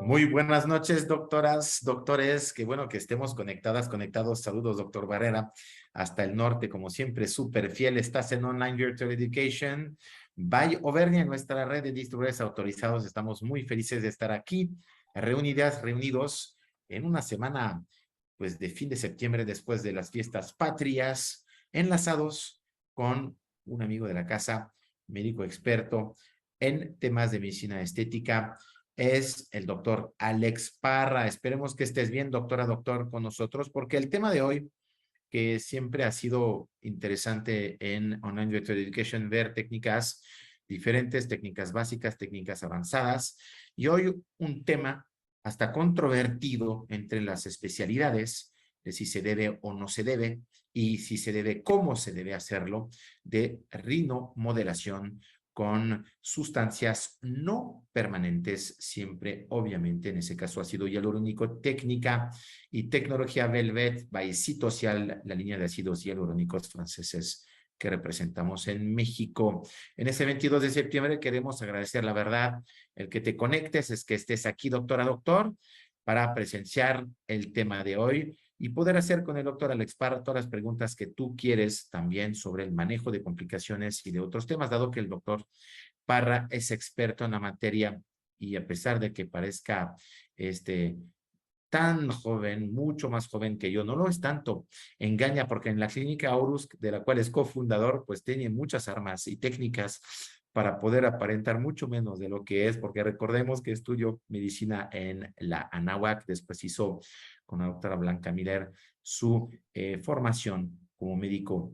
Muy buenas noches, doctoras, doctores. Qué bueno que estemos conectados. Saludos, doctor Barrera, hasta el norte, como siempre, súper fiel. Estás en Online Virtual Education by Auvernia, en nuestra red de distribuidores autorizados. Estamos muy felices de estar aquí, reunidos en una semana, pues, de fin de septiembre, después de las fiestas patrias, enlazados con un amigo de la casa, médico experto en temas de medicina estética. Es el doctor Alex Parra. Esperemos que estés bien, doctor, con nosotros, porque el tema de hoy, que siempre ha sido interesante en Online Virtual Education, ver técnicas diferentes, técnicas básicas, técnicas avanzadas, y hoy un tema hasta controvertido entre las especialidades, de si se debe o no se debe, y si se debe, cómo se debe hacerlo, de rinomodelación con sustancias no permanentes, siempre, obviamente, en ese caso ácido hialurónico, técnica y tecnología Velvet by Cytocial, la línea de ácidos hialurónicos franceses que representamos en México. En este 22 de septiembre queremos agradecer, la verdad, el que te conectes, es que estés aquí, doctor, para presenciar el tema de hoy y poder hacer con el doctor Alex Parra todas las preguntas que tú quieres también sobre el manejo de complicaciones y de otros temas, dado que el doctor Parra es experto en la materia y a pesar de que parezca tan joven, mucho más joven que yo, no lo es tanto, engaña porque en la clínica Aurus, de la cual es cofundador, pues tiene muchas armas y técnicas para poder aparentar mucho menos de lo que es, porque recordemos que estudió medicina en la Anáhuac, después hizo con la doctora Blanca Miller su formación como médico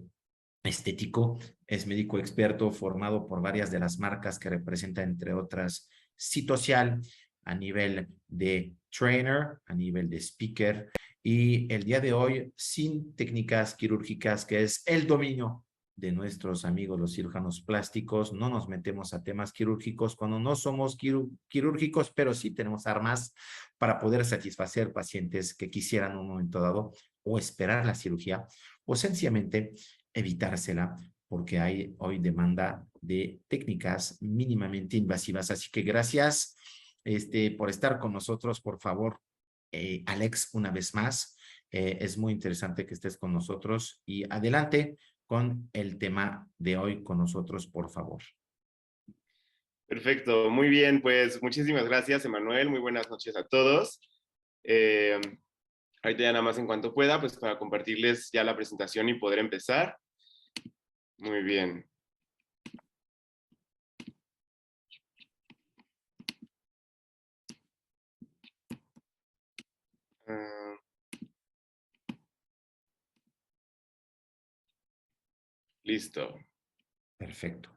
estético, es médico experto formado por varias de las marcas que representa, entre otras, Cytocial, a nivel de trainer, a nivel de speaker, y el día de hoy sin técnicas quirúrgicas, que es el dominio de nuestros amigos los cirujanos plásticos. No nos metemos a temas quirúrgicos cuando no somos quirúrgicos, pero sí tenemos armas para poder satisfacer pacientes que quisieran en un momento dado o esperar la cirugía o sencillamente evitársela, porque hay hoy demanda de técnicas mínimamente invasivas. Así que gracias por estar con nosotros, por favor, Alex, una vez más. Es muy interesante que estés con nosotros y adelante con el tema de hoy con nosotros, por favor. Perfecto, muy bien, pues muchísimas gracias, Emanuel, muy buenas noches a todos. Ahorita ya nada más en cuanto pueda, pues para compartirles ya la presentación y poder empezar. Muy bien. Listo. Perfecto.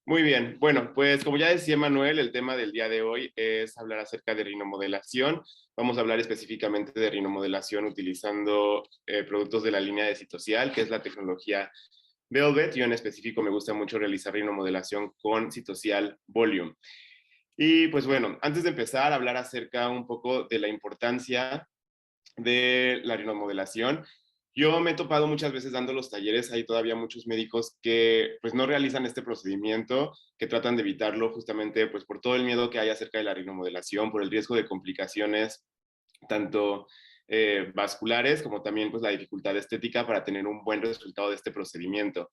Muy bien, bueno, pues como ya decía Manuel, el tema del día de hoy es hablar acerca de rinomodelación. Vamos a hablar específicamente de rinomodelación utilizando productos de la línea de Cytocial, que es la tecnología Velvet. Yo en específico me gusta mucho realizar rinomodelación con Cytocial Volume. Y pues bueno, antes de empezar a hablar acerca un poco de la importancia de la rinomodelación, yo me he topado muchas veces dando los talleres, hay todavía muchos médicos que pues no realizan este procedimiento, que tratan de evitarlo justamente pues por todo el miedo que hay acerca de la rinomodelación, por el riesgo de complicaciones tanto vasculares como también pues la dificultad estética para tener un buen resultado de este procedimiento.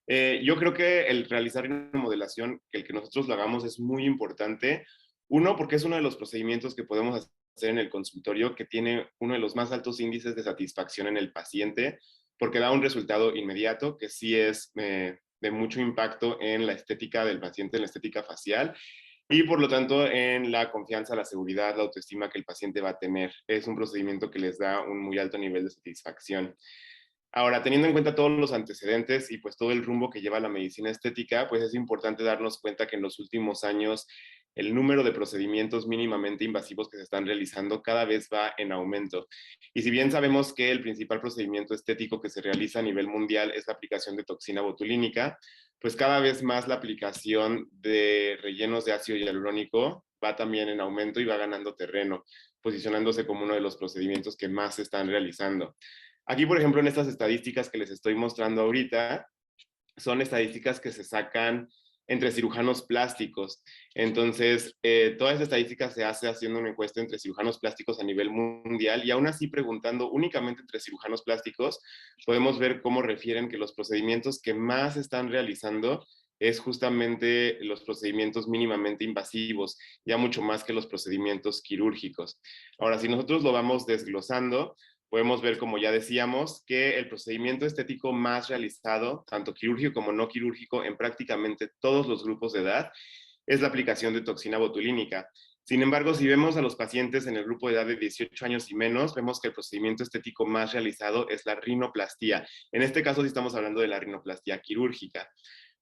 Yo creo que el realizar rinomodelación, el que nosotros lo hagamos es muy importante. Uno, porque es uno de los procedimientos que podemos hacer en el consultorio que tiene uno de los más altos índices de satisfacción en el paciente, porque da un resultado inmediato que sí es de mucho impacto en la estética del paciente, en la estética facial, y por lo tanto en la confianza, la seguridad, la autoestima que el paciente va a tener. Es un procedimiento que les da un muy alto nivel de satisfacción. Ahora, teniendo en cuenta todos los antecedentes y pues todo el rumbo que lleva la medicina estética, pues es importante darnos cuenta que en los últimos años el número de procedimientos mínimamente invasivos que se están realizando cada vez va en aumento. Y si bien sabemos que el principal procedimiento estético que se realiza a nivel mundial es la aplicación de toxina botulínica, pues cada vez más la aplicación de rellenos de ácido hialurónico va también en aumento y va ganando terreno, posicionándose como uno de los procedimientos que más se están realizando. Aquí, por ejemplo, en estas estadísticas que les estoy mostrando ahorita, son estadísticas que se sacan entre cirujanos plásticos. Entonces, toda esa estadística se hace haciendo una encuesta entre cirujanos plásticos a nivel mundial y aún así preguntando únicamente entre cirujanos plásticos, podemos ver cómo refieren que los procedimientos que más están realizando es justamente los procedimientos mínimamente invasivos, ya mucho más que los procedimientos quirúrgicos. Ahora, si nosotros lo vamos desglosando, podemos ver, como ya decíamos, que el procedimiento estético más realizado, tanto quirúrgico como no quirúrgico, en prácticamente todos los grupos de edad, es la aplicación de toxina botulínica. Sin embargo, si vemos a los pacientes en el grupo de edad de 18 años y menos, vemos que el procedimiento estético más realizado es la rinoplastía. En este caso, sí estamos hablando de la rinoplastía quirúrgica.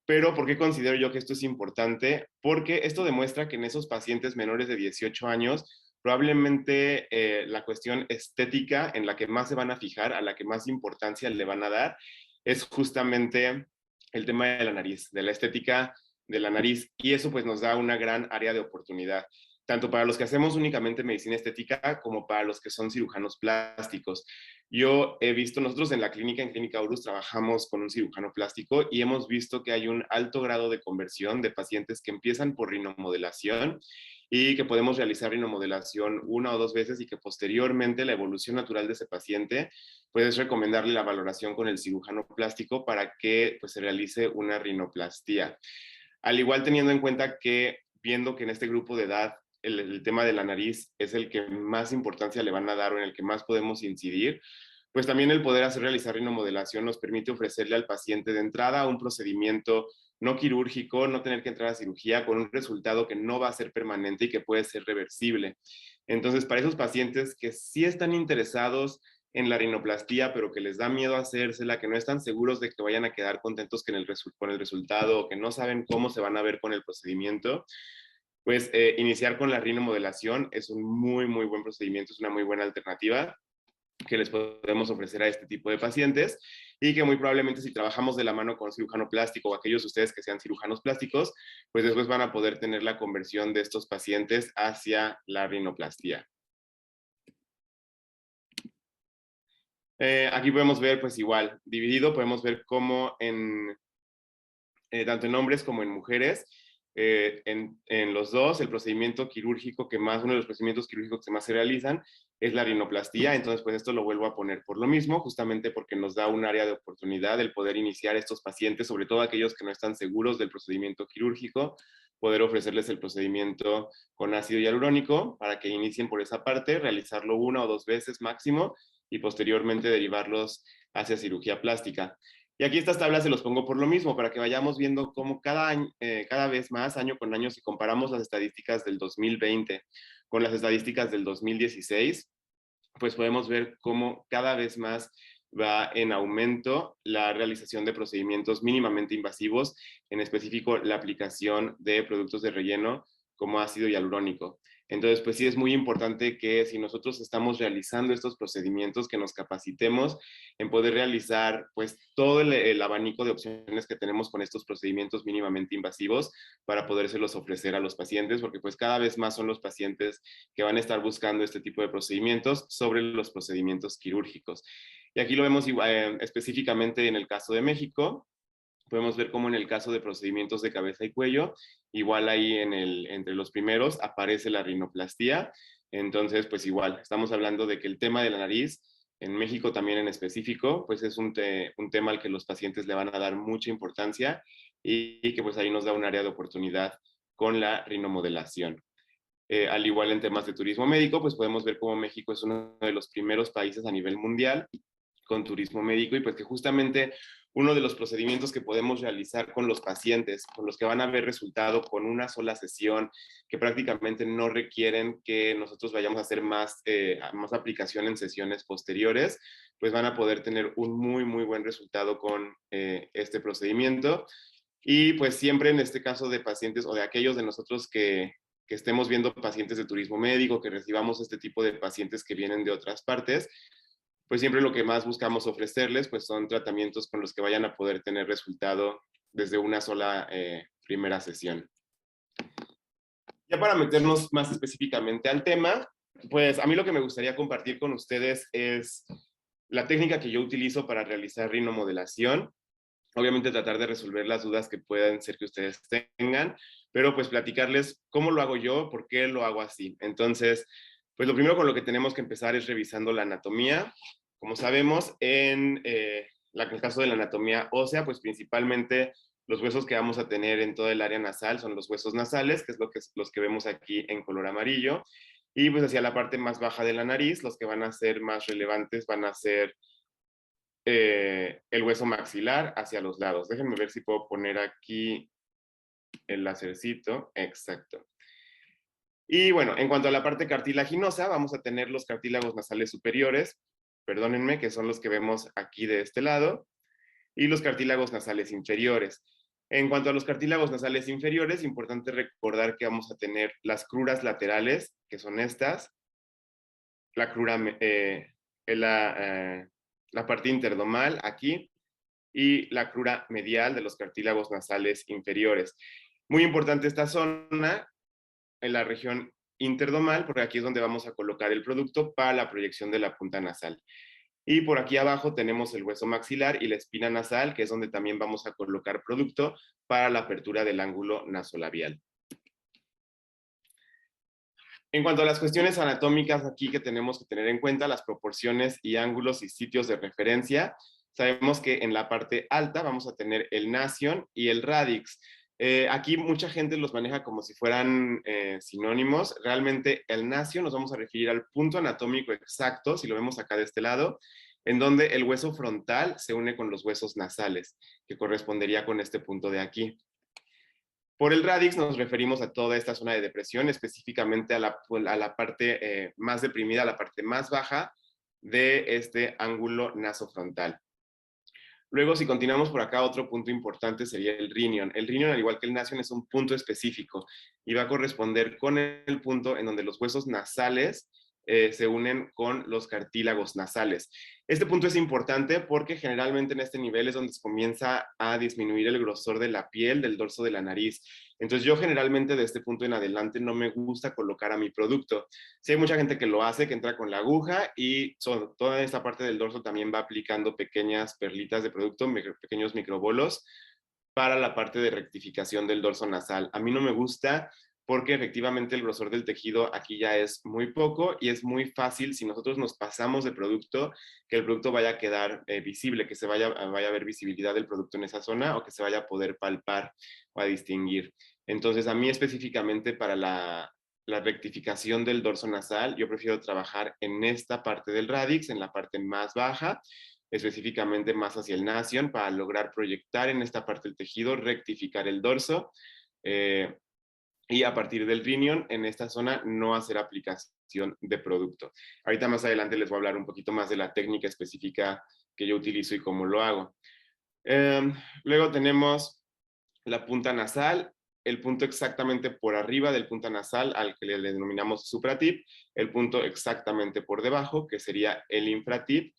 Pero, ¿por qué considero yo que esto es importante? Porque esto demuestra que en esos pacientes menores de 18 años, probablemente la cuestión estética en la que más se van a fijar, a la que más importancia le van a dar, es justamente el tema de la nariz, de la estética de la nariz. Y eso pues nos da una gran área de oportunidad, tanto para los que hacemos únicamente medicina estética como para los que son cirujanos plásticos. Yo he visto, nosotros en la clínica, en Clínica Urus, trabajamos con un cirujano plástico y hemos visto que hay un alto grado de conversión de pacientes que empiezan por rinomodelación y que podemos realizar rinomodelación 1 o 2 veces y que posteriormente la evolución natural de ese paciente puedes recomendarle la valoración con el cirujano plástico para que pues, se realice una rinoplastía. Al igual teniendo en cuenta que viendo que en este grupo de edad el tema de la nariz es el que más importancia le van a dar o en el que más podemos incidir, pues también el poder hacer realizar rinomodelación nos permite ofrecerle al paciente de entrada un procedimiento no quirúrgico, no tener que entrar a cirugía con un resultado que no va a ser permanente y que puede ser reversible. Entonces, para esos pacientes que sí están interesados en la rinoplastía, pero que les da miedo hacérsela, que no están seguros de que vayan a quedar contentos con el resultado o que no saben cómo se van a ver con el procedimiento, pues iniciar con la rinomodelación es un muy, muy buen procedimiento, es una muy buena alternativa que les podemos ofrecer a este tipo de pacientes y que muy probablemente si trabajamos de la mano con cirujano plástico o aquellos de ustedes que sean cirujanos plásticos, pues después van a poder tener la conversión de estos pacientes hacia la rinoplastía. Aquí podemos ver, pues igual, dividido, podemos ver cómo tanto en hombres como en mujeres, en los dos, el procedimiento quirúrgico que más, uno de los procedimientos quirúrgicos que más se realizan es la rinoplastía. Entonces, pues esto lo vuelvo a poner por lo mismo, justamente porque nos da un área de oportunidad el poder iniciar estos pacientes, sobre todo aquellos que no están seguros del procedimiento quirúrgico, poder ofrecerles el procedimiento con ácido hialurónico para que inicien por esa parte, realizarlo 1 o 2 veces máximo y posteriormente derivarlos hacia cirugía plástica. Y aquí estas tablas se los pongo por lo mismo, para que vayamos viendo cómo cada vez más, año con año, si comparamos las estadísticas del 2020 con las estadísticas del 2016, pues podemos ver cómo cada vez más va en aumento la realización de procedimientos mínimamente invasivos, en específico la aplicación de productos de relleno como ácido hialurónico. Entonces, pues sí es muy importante que si nosotros estamos realizando estos procedimientos, que nos capacitemos en poder realizar pues todo el abanico de opciones que tenemos con estos procedimientos mínimamente invasivos para podérselos ofrecer a los pacientes, porque pues cada vez más son los pacientes que van a estar buscando este tipo de procedimientos sobre los procedimientos quirúrgicos. Y aquí lo vemos específicamente en el caso de México. Podemos ver cómo en el caso de procedimientos de cabeza y cuello, igual ahí entre los primeros aparece la rinoplastía. Entonces, pues igual, estamos hablando de que el tema de la nariz, en México también en específico, pues es un tema al que los pacientes le van a dar mucha importancia y que pues ahí nos da un área de oportunidad con la rinomodelación. Al igual en temas de turismo médico, pues podemos ver cómo México es uno de los primeros países a nivel mundial con turismo médico y pues que justamente uno de los procedimientos que podemos realizar con los pacientes, con los que van a ver resultado con una sola sesión, que prácticamente no requieren que nosotros vayamos a hacer más aplicación en sesiones posteriores, pues van a poder tener un muy, muy buen resultado con este procedimiento. Y pues siempre en este caso de pacientes o de aquellos de nosotros que estemos viendo pacientes de turismo médico, que recibamos este tipo de pacientes que vienen de otras partes, pues siempre lo que más buscamos ofrecerles pues son tratamientos con los que vayan a poder tener resultado desde una sola primera sesión. Ya para meternos más específicamente al tema, pues a mí lo que me gustaría compartir con ustedes es la técnica que yo utilizo para realizar rinomodelación. Obviamente tratar de resolver las dudas que puedan ser que ustedes tengan, pero pues platicarles cómo lo hago yo, por qué lo hago así. Entonces, pues lo primero con lo que tenemos que empezar es revisando la anatomía. Como sabemos, en el caso de la anatomía ósea, pues principalmente los huesos que vamos a tener en todo el área nasal son los huesos nasales, que es los que vemos aquí en color amarillo. Y pues hacia la parte más baja de la nariz, los que van a ser más relevantes van a ser el hueso maxilar hacia los lados. Déjenme ver si puedo poner aquí el lásercito. Exacto. Y bueno, en cuanto a la parte cartilaginosa, vamos a tener los cartílagos nasales superiores, perdónenme, que son los que vemos aquí de este lado, y los cartílagos nasales inferiores. En cuanto a los cartílagos nasales inferiores, importante recordar que vamos a tener las cruras laterales, que son estas, la crura, la parte interdomal aquí, y la crura medial de los cartílagos nasales inferiores. Muy importante esta zona en la región interdomal, porque aquí es donde vamos a colocar el producto para la proyección de la punta nasal. Y por aquí abajo tenemos el hueso maxilar y la espina nasal, que es donde también vamos a colocar producto para la apertura del ángulo nasolabial. En cuanto a las cuestiones anatómicas aquí que tenemos que tener en cuenta, las proporciones y ángulos y sitios de referencia, sabemos que en la parte alta vamos a tener el nasion y el radix. Aquí mucha gente los maneja como si fueran sinónimos. Realmente el nasion nos vamos a referir al punto anatómico exacto, si lo vemos acá de este lado, en donde el hueso frontal se une con los huesos nasales, que correspondería con este punto de aquí. Por el radix nos referimos a toda esta zona de depresión, específicamente a la parte más deprimida, a la parte más baja de este ángulo nasofrontal. Luego, si continuamos por acá, otro punto importante sería el rinion. El rinion, al igual que el nasion, es un punto específico y va a corresponder con el punto en donde los huesos nasales se unen con los cartílagos nasales. Este punto es importante porque generalmente en este nivel es donde se comienza a disminuir el grosor de la piel del dorso de la nariz. Entonces yo generalmente de este punto en adelante no me gusta colocar a mi producto. Sí hay mucha gente que lo hace, que entra con la aguja y toda esta parte del dorso también va aplicando pequeñas perlitas de producto, pequeños microbolos para la parte de rectificación del dorso nasal. A mí no me gusta porque efectivamente el grosor del tejido aquí ya es muy poco y es muy fácil si nosotros nos pasamos de producto, que el producto vaya a quedar visible, que se vaya a ver visibilidad del producto en esa zona o que se vaya a poder palpar o a distinguir. Entonces, a mí específicamente para la rectificación del dorso nasal, yo prefiero trabajar en esta parte del radix, en la parte más baja, específicamente más hacia el nasion, para lograr proyectar en esta parte del tejido, rectificar el dorso, y a partir del rinion, en esta zona, no hacer aplicación de producto. Ahorita más adelante les voy a hablar un poquito más de la técnica específica que yo utilizo y cómo lo hago. Luego tenemos la punta nasal, el punto exactamente por arriba del punta nasal, al que le denominamos supratip, el punto exactamente por debajo, que sería el infratip,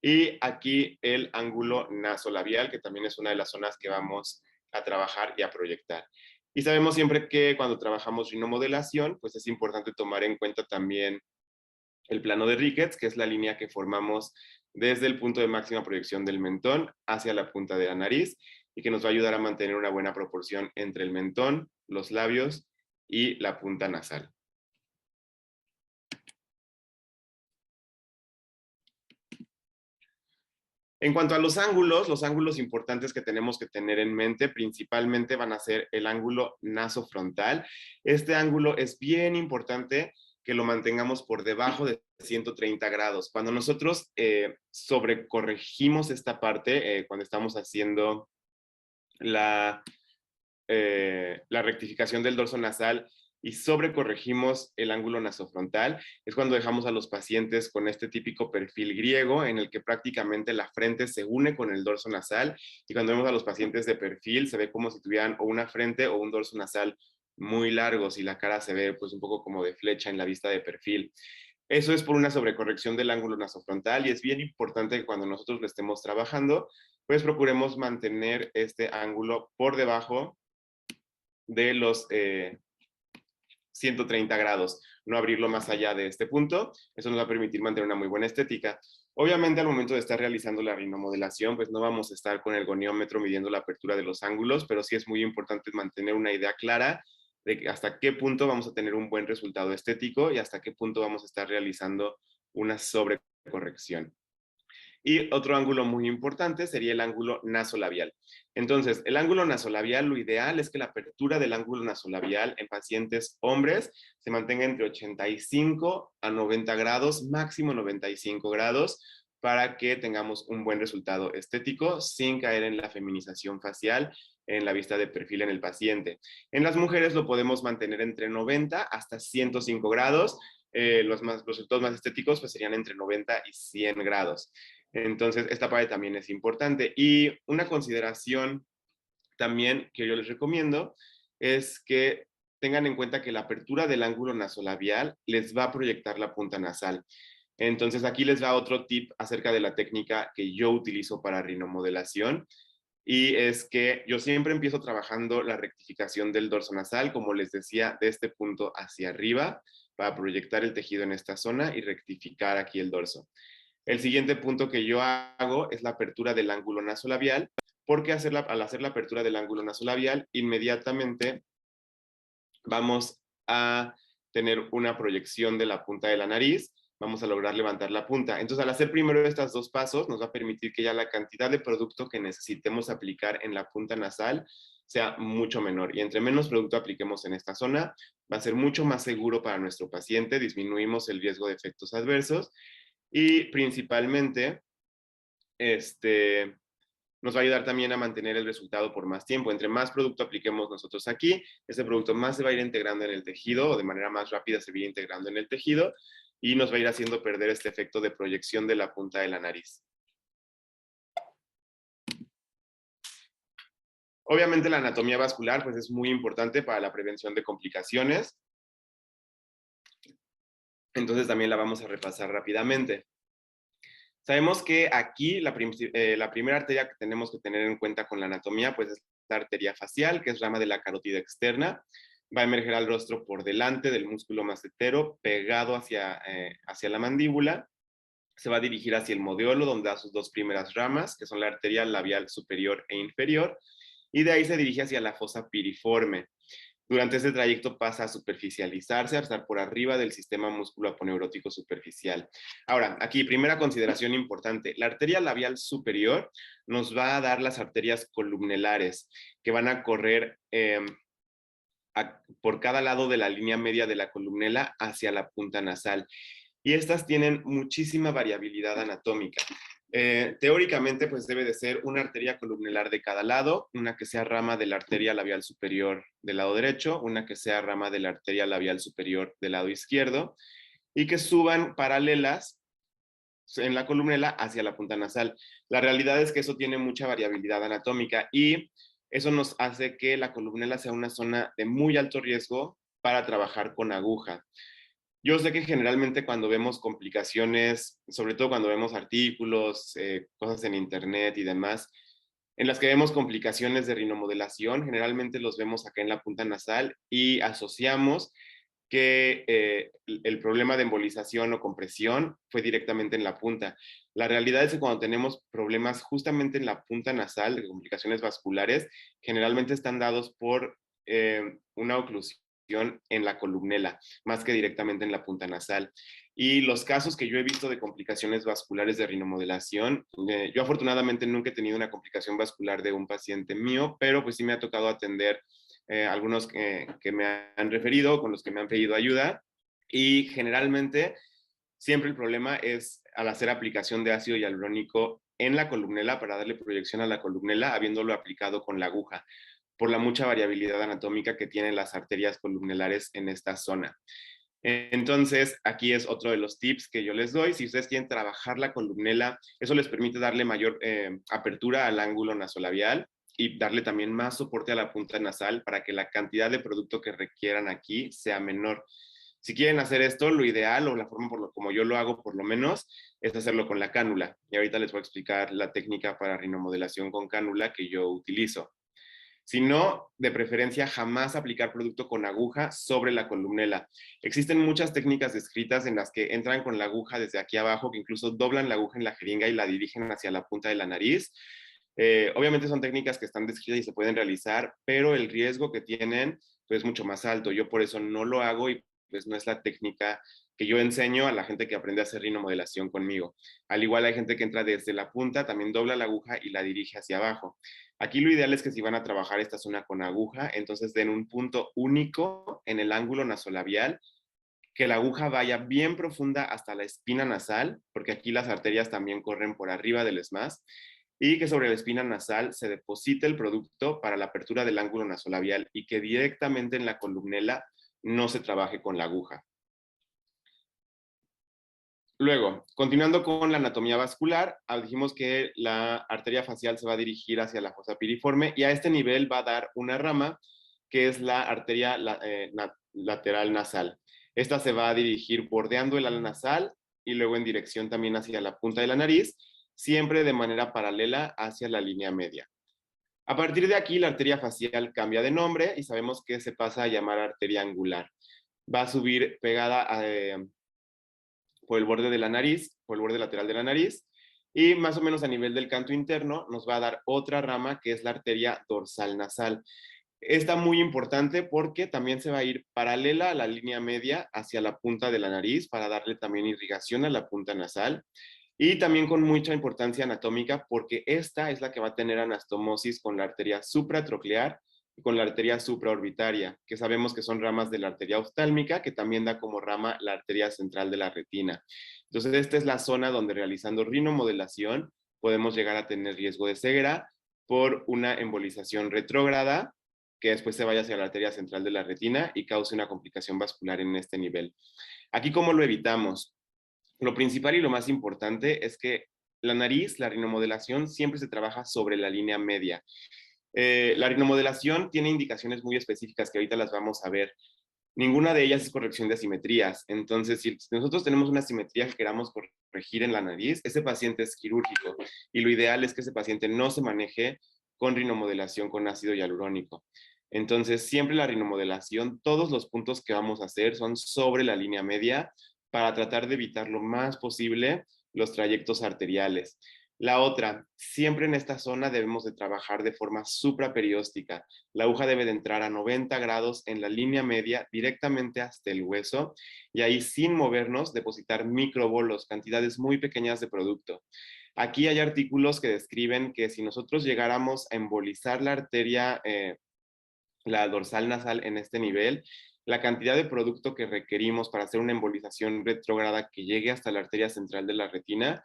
y aquí el ángulo nasolabial, que también es una de las zonas que vamos a trabajar y a proyectar. Y sabemos siempre que cuando trabajamos rinomodelación, pues es importante tomar en cuenta también el plano de Ricketts, que es la línea que formamos desde el punto de máxima proyección del mentón hacia la punta de la nariz y que nos va a ayudar a mantener una buena proporción entre el mentón, los labios y la punta nasal. En cuanto a los ángulos importantes que tenemos que tener en mente principalmente van a ser el ángulo nasofrontal. Este ángulo es bien importante que lo mantengamos por debajo de 130 grados. Cuando nosotros sobrecorregimos esta parte, cuando estamos haciendo la rectificación del dorso nasal y sobrecorregimos el ángulo nasofrontal, es cuando dejamos a los pacientes con este típico perfil griego en el que prácticamente la frente se une con el dorso nasal, y cuando vemos a los pacientes de perfil se ve como si tuvieran o una frente o un dorso nasal muy largos y la cara se ve pues un poco como de flecha en la vista de perfil. Eso es por una sobrecorrección del ángulo nasofrontal y es bien importante que cuando nosotros lo estemos trabajando, pues procuremos mantener este ángulo por debajo de los 130 grados, no abrirlo más allá de este punto. Eso nos va a permitir mantener una muy buena estética. Obviamente al momento de estar realizando la rinomodelación, pues no vamos a estar con el goniómetro midiendo la apertura de los ángulos, pero sí es muy importante mantener una idea clara de hasta qué punto vamos a tener un buen resultado estético y hasta qué punto vamos a estar realizando una sobrecorrección. Y otro ángulo muy importante sería el ángulo nasolabial. Entonces, el ángulo nasolabial, lo ideal es que la apertura del ángulo nasolabial en pacientes hombres se mantenga entre 85 a 90 grados, máximo 95 grados, para que tengamos un buen resultado estético sin caer en la feminización facial en la vista de perfil en el paciente. En las mujeres lo podemos mantener entre 90 hasta 105 grados. Los resultados más estéticos pues, serían entre 90 y 100 grados. Entonces, esta parte también es importante. Y una consideración también que yo les recomiendo es que tengan en cuenta que la apertura del ángulo nasolabial les va a proyectar la punta nasal. Entonces, aquí les va otro tip acerca de la técnica que yo utilizo para rinomodelación. Y es que yo siempre empiezo trabajando la rectificación del dorso nasal, como les decía, de este punto hacia arriba, para proyectar el tejido en esta zona y rectificar aquí el dorso. El siguiente punto que yo hago es la apertura del ángulo nasolabial, porque al hacer la apertura del ángulo nasolabial, inmediatamente vamos a tener una proyección de la punta de la nariz, vamos a lograr levantar la punta. Entonces, al hacer primero estos dos pasos, nos va a permitir que ya la cantidad de producto que necesitemos aplicar en la punta nasal sea mucho menor. Y entre menos producto apliquemos en esta zona, va a ser mucho más seguro para nuestro paciente, disminuimos el riesgo de efectos adversos y principalmente, nos va a ayudar también a mantener el resultado por más tiempo. Entre más producto apliquemos nosotros aquí, ese producto más se va a ir integrando en el tejido o de manera más rápida se va a ir integrando en el tejido y nos va a ir haciendo perder este efecto de proyección de la punta de la nariz. Obviamente la anatomía vascular pues es muy importante para la prevención de complicaciones. Entonces también la vamos a repasar rápidamente. Sabemos que aquí la primera arteria que tenemos que tener en cuenta con la anatomía pues es la arteria facial, que es rama de la carótida externa. Va a emerger al rostro por delante del músculo macetero, pegado hacia la mandíbula. Se va a dirigir hacia el modeolo, donde da sus dos primeras ramas, que son la arteria labial superior e inferior, y de ahí se dirige hacia la fosa piriforme. Durante este trayecto pasa a superficializarse, a estar por arriba del sistema músculo-aponeurótico superficial. Ahora, aquí, primera consideración importante, la arteria labial superior nos va a dar las arterias columnelares, que van a correr por cada lado de la línea media de la columnela hacia la punta nasal. Y estas tienen muchísima variabilidad anatómica. Teóricamente, pues debe de ser una arteria columnelar de cada lado, una que sea rama de la arteria labial superior del lado derecho, una que sea rama de la arteria labial superior del lado izquierdo, y que suban paralelas en la columnela hacia la punta nasal. La realidad es que eso tiene mucha variabilidad anatómica y eso nos hace que la columnela sea una zona de muy alto riesgo para trabajar con aguja. Yo sé que generalmente cuando vemos complicaciones, sobre todo cuando vemos artículos, cosas en internet y demás, en las que vemos complicaciones de rinomodelación, generalmente los vemos acá en la punta nasal y asociamos que el problema de embolización o compresión fue directamente en la punta. La realidad es que cuando tenemos problemas justamente en la punta nasal, de complicaciones vasculares, generalmente están dados por una oclusión en la columnela, más que directamente en la punta nasal. Y los casos que yo he visto de complicaciones vasculares de rinomodelación, yo afortunadamente nunca he tenido una complicación vascular de un paciente mío, pero pues sí me ha tocado atender algunos que me han referido, con los que me han pedido ayuda, y generalmente siempre el problema es al hacer aplicación de ácido hialurónico en la columnela para darle proyección a la columnela, habiéndolo aplicado con la aguja, por la mucha variabilidad anatómica que tienen las arterias columnelares en esta zona. Entonces, aquí es otro de los tips que yo les doy. Si ustedes quieren trabajar la columnela, eso les permite darle mayor apertura al ángulo nasolabial y darle también más soporte a la punta nasal para que la cantidad de producto que requieran aquí sea menor. Si quieren hacer esto, lo ideal o la forma como yo lo hago por lo menos es hacerlo con la cánula. Y ahorita les voy a explicar la técnica para rinomodelación con cánula que yo utilizo. Si no, de preferencia, jamás aplicar producto con aguja sobre la columela. Existen muchas técnicas descritas en las que entran con la aguja desde aquí abajo, que incluso doblan la aguja en la jeringa y la dirigen hacia la punta de la nariz. Obviamente son técnicas que están descritas y se pueden realizar, pero el riesgo que tienen pues, es mucho más alto. Yo por eso no lo hago y pues no es la técnica que yo enseño a la gente que aprende a hacer rinomodelación conmigo. Al igual hay gente que entra desde la punta, también dobla la aguja y la dirige hacia abajo. Aquí lo ideal es que si van a trabajar esta zona con aguja, entonces den un punto único en el ángulo nasolabial, que la aguja vaya bien profunda hasta la espina nasal, porque aquí las arterias también corren por arriba del esmás, y que sobre la espina nasal se deposite el producto para la apertura del ángulo nasolabial y que directamente en la columnela no se trabaje con la aguja. Luego, continuando con la anatomía vascular, dijimos que la arteria facial se va a dirigir hacia la fosa piriforme y a este nivel va a dar una rama que es la arteria lateral nasal. Esta se va a dirigir bordeando el ala nasal y luego en dirección también hacia la punta de la nariz, siempre de manera paralela hacia la línea media. A partir de aquí, la arteria facial cambia de nombre y sabemos que se pasa a llamar arteria angular. Va a subir pegada por el borde de la nariz, por el borde lateral de la nariz, y más o menos a nivel del canto interno nos va a dar otra rama que es la arteria dorsal nasal. Está muy importante porque también se va a ir paralela a la línea media hacia la punta de la nariz para darle también irrigación a la punta nasal y también con mucha importancia anatómica porque esta es la que va a tener anastomosis con la arteria supratroclear y con la arteria supraorbitaria, que sabemos que son ramas de la arteria oftálmica, que también da como rama la arteria central de la retina. Entonces, esta es la zona donde realizando rinomodelación podemos llegar a tener riesgo de ceguera por una embolización retrógrada que después se vaya hacia la arteria central de la retina y cause una complicación vascular en este nivel. Aquí, ¿cómo lo evitamos? Lo principal y lo más importante es que la nariz, la rinomodelación, siempre se trabaja sobre la línea media. La rinomodelación tiene indicaciones muy específicas que ahorita las vamos a ver. Ninguna de ellas es corrección de asimetrías. Entonces, si nosotros tenemos una asimetría que queramos corregir en la nariz, ese paciente es quirúrgico y lo ideal es que ese paciente no se maneje con rinomodelación con ácido hialurónico. Entonces, siempre la rinomodelación, todos los puntos que vamos a hacer son sobre la línea media para tratar de evitar lo más posible los trayectos arteriales. La otra, siempre en esta zona debemos de trabajar de forma supraperióstica. La aguja debe de entrar a 90 grados en la línea media directamente hasta el hueso y ahí sin movernos depositar microbolos, cantidades muy pequeñas de producto. Aquí hay artículos que describen que si nosotros llegáramos a embolizar la arteria, la dorsal nasal en este nivel, la cantidad de producto que requerimos para hacer una embolización retrógrada que llegue hasta la arteria central de la retina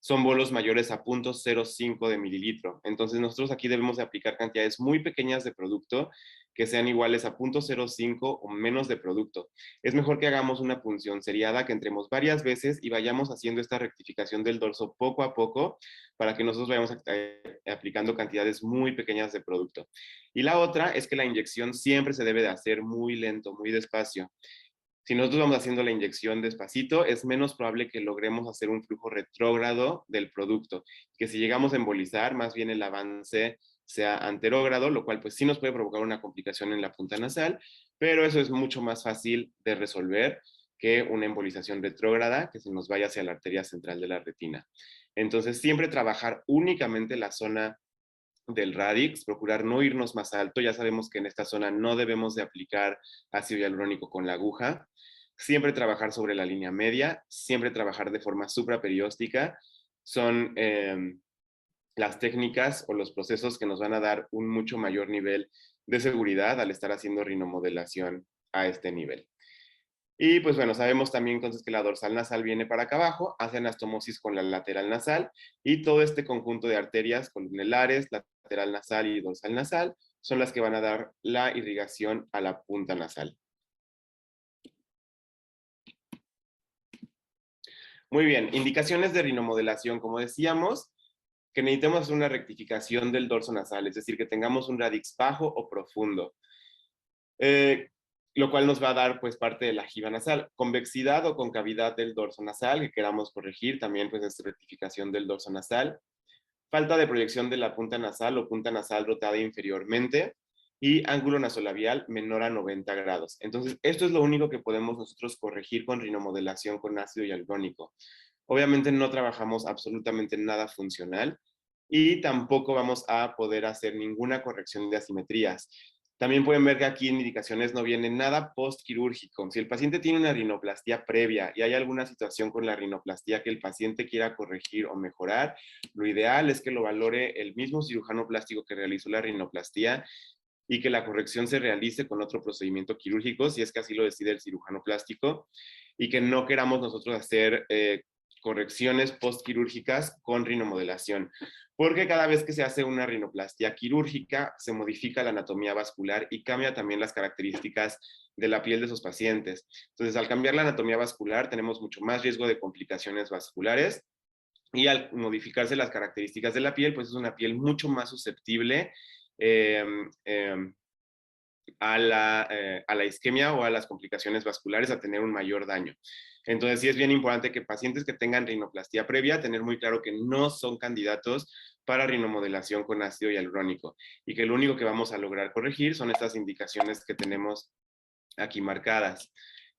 son bolos mayores a 0.05 de mililitro. Entonces nosotros aquí debemos de aplicar cantidades muy pequeñas de producto que sean iguales a 0.05 o menos de producto. Es mejor que hagamos una punción seriada, que entremos varias veces y vayamos haciendo esta rectificación del dorso poco a poco para que nosotros vayamos aplicando cantidades muy pequeñas de producto. Y la otra es que la inyección siempre se debe de hacer muy lento, muy despacio. Si nosotros vamos haciendo la inyección despacito, es menos probable que logremos hacer un flujo retrógrado del producto, que si llegamos a embolizar, más bien el avance sea anterógrado, lo cual pues sí nos puede provocar una complicación en la punta nasal, pero eso es mucho más fácil de resolver que una embolización retrógrada que se nos vaya hacia la arteria central de la retina. Entonces, siempre trabajar únicamente la zona del radix, procurar no irnos más alto. Ya sabemos que en esta zona no debemos de aplicar ácido hialurónico con la aguja. Siempre trabajar sobre la línea media, siempre trabajar de forma supraperióstica. Son las técnicas o los procesos que nos van a dar un mucho mayor nivel de seguridad al estar haciendo rinomodelación a este nivel. Y pues bueno, sabemos también entonces que la dorsal nasal viene para acá abajo, hace anastomosis con la lateral nasal y todo este conjunto de arterias columnelares, lateral nasal y dorsal nasal son las que van a dar la irrigación a la punta nasal. Muy bien, indicaciones de rinomodelación, como decíamos, que necesitemos hacer una rectificación del dorso nasal, es decir, que tengamos un radix bajo o profundo. Lo cual nos va a dar pues parte de la jiba nasal. Convexidad o concavidad del dorso nasal que queramos corregir, también pues es rectificación del dorso nasal. Falta de proyección de la punta nasal o punta nasal rotada inferiormente, y ángulo nasolabial menor a 90 grados. Entonces, esto es lo único que podemos nosotros corregir con rinomodelación con ácido hialurónico. Obviamente no trabajamos absolutamente nada funcional y tampoco vamos a poder hacer ninguna corrección de asimetrías. También pueden ver que aquí en indicaciones no viene nada postquirúrgico. Si el paciente tiene una rinoplastia previa y hay alguna situación con la rinoplastia que el paciente quiera corregir o mejorar, lo ideal es que lo valore el mismo cirujano plástico que realizó la rinoplastia y que la corrección se realice con otro procedimiento quirúrgico, si es que así lo decide el cirujano plástico, y que no queramos nosotros hacer correcciones postquirúrgicas con rinomodelación, porque cada vez que se hace una rinoplastia quirúrgica se modifica la anatomía vascular y cambia también las características de la piel de esos pacientes. Entonces, al cambiar la anatomía vascular, tenemos mucho más riesgo de complicaciones vasculares y al modificarse las características de la piel, pues es una piel mucho más susceptible eh, eh, a la isquemia o a las complicaciones vasculares, a tener un mayor daño. Entonces, sí es bien importante que pacientes que tengan rinoplastia previa, tener muy claro que no son candidatos para rinomodelación con ácido hialurónico y que lo único que vamos a lograr corregir son estas indicaciones que tenemos aquí marcadas.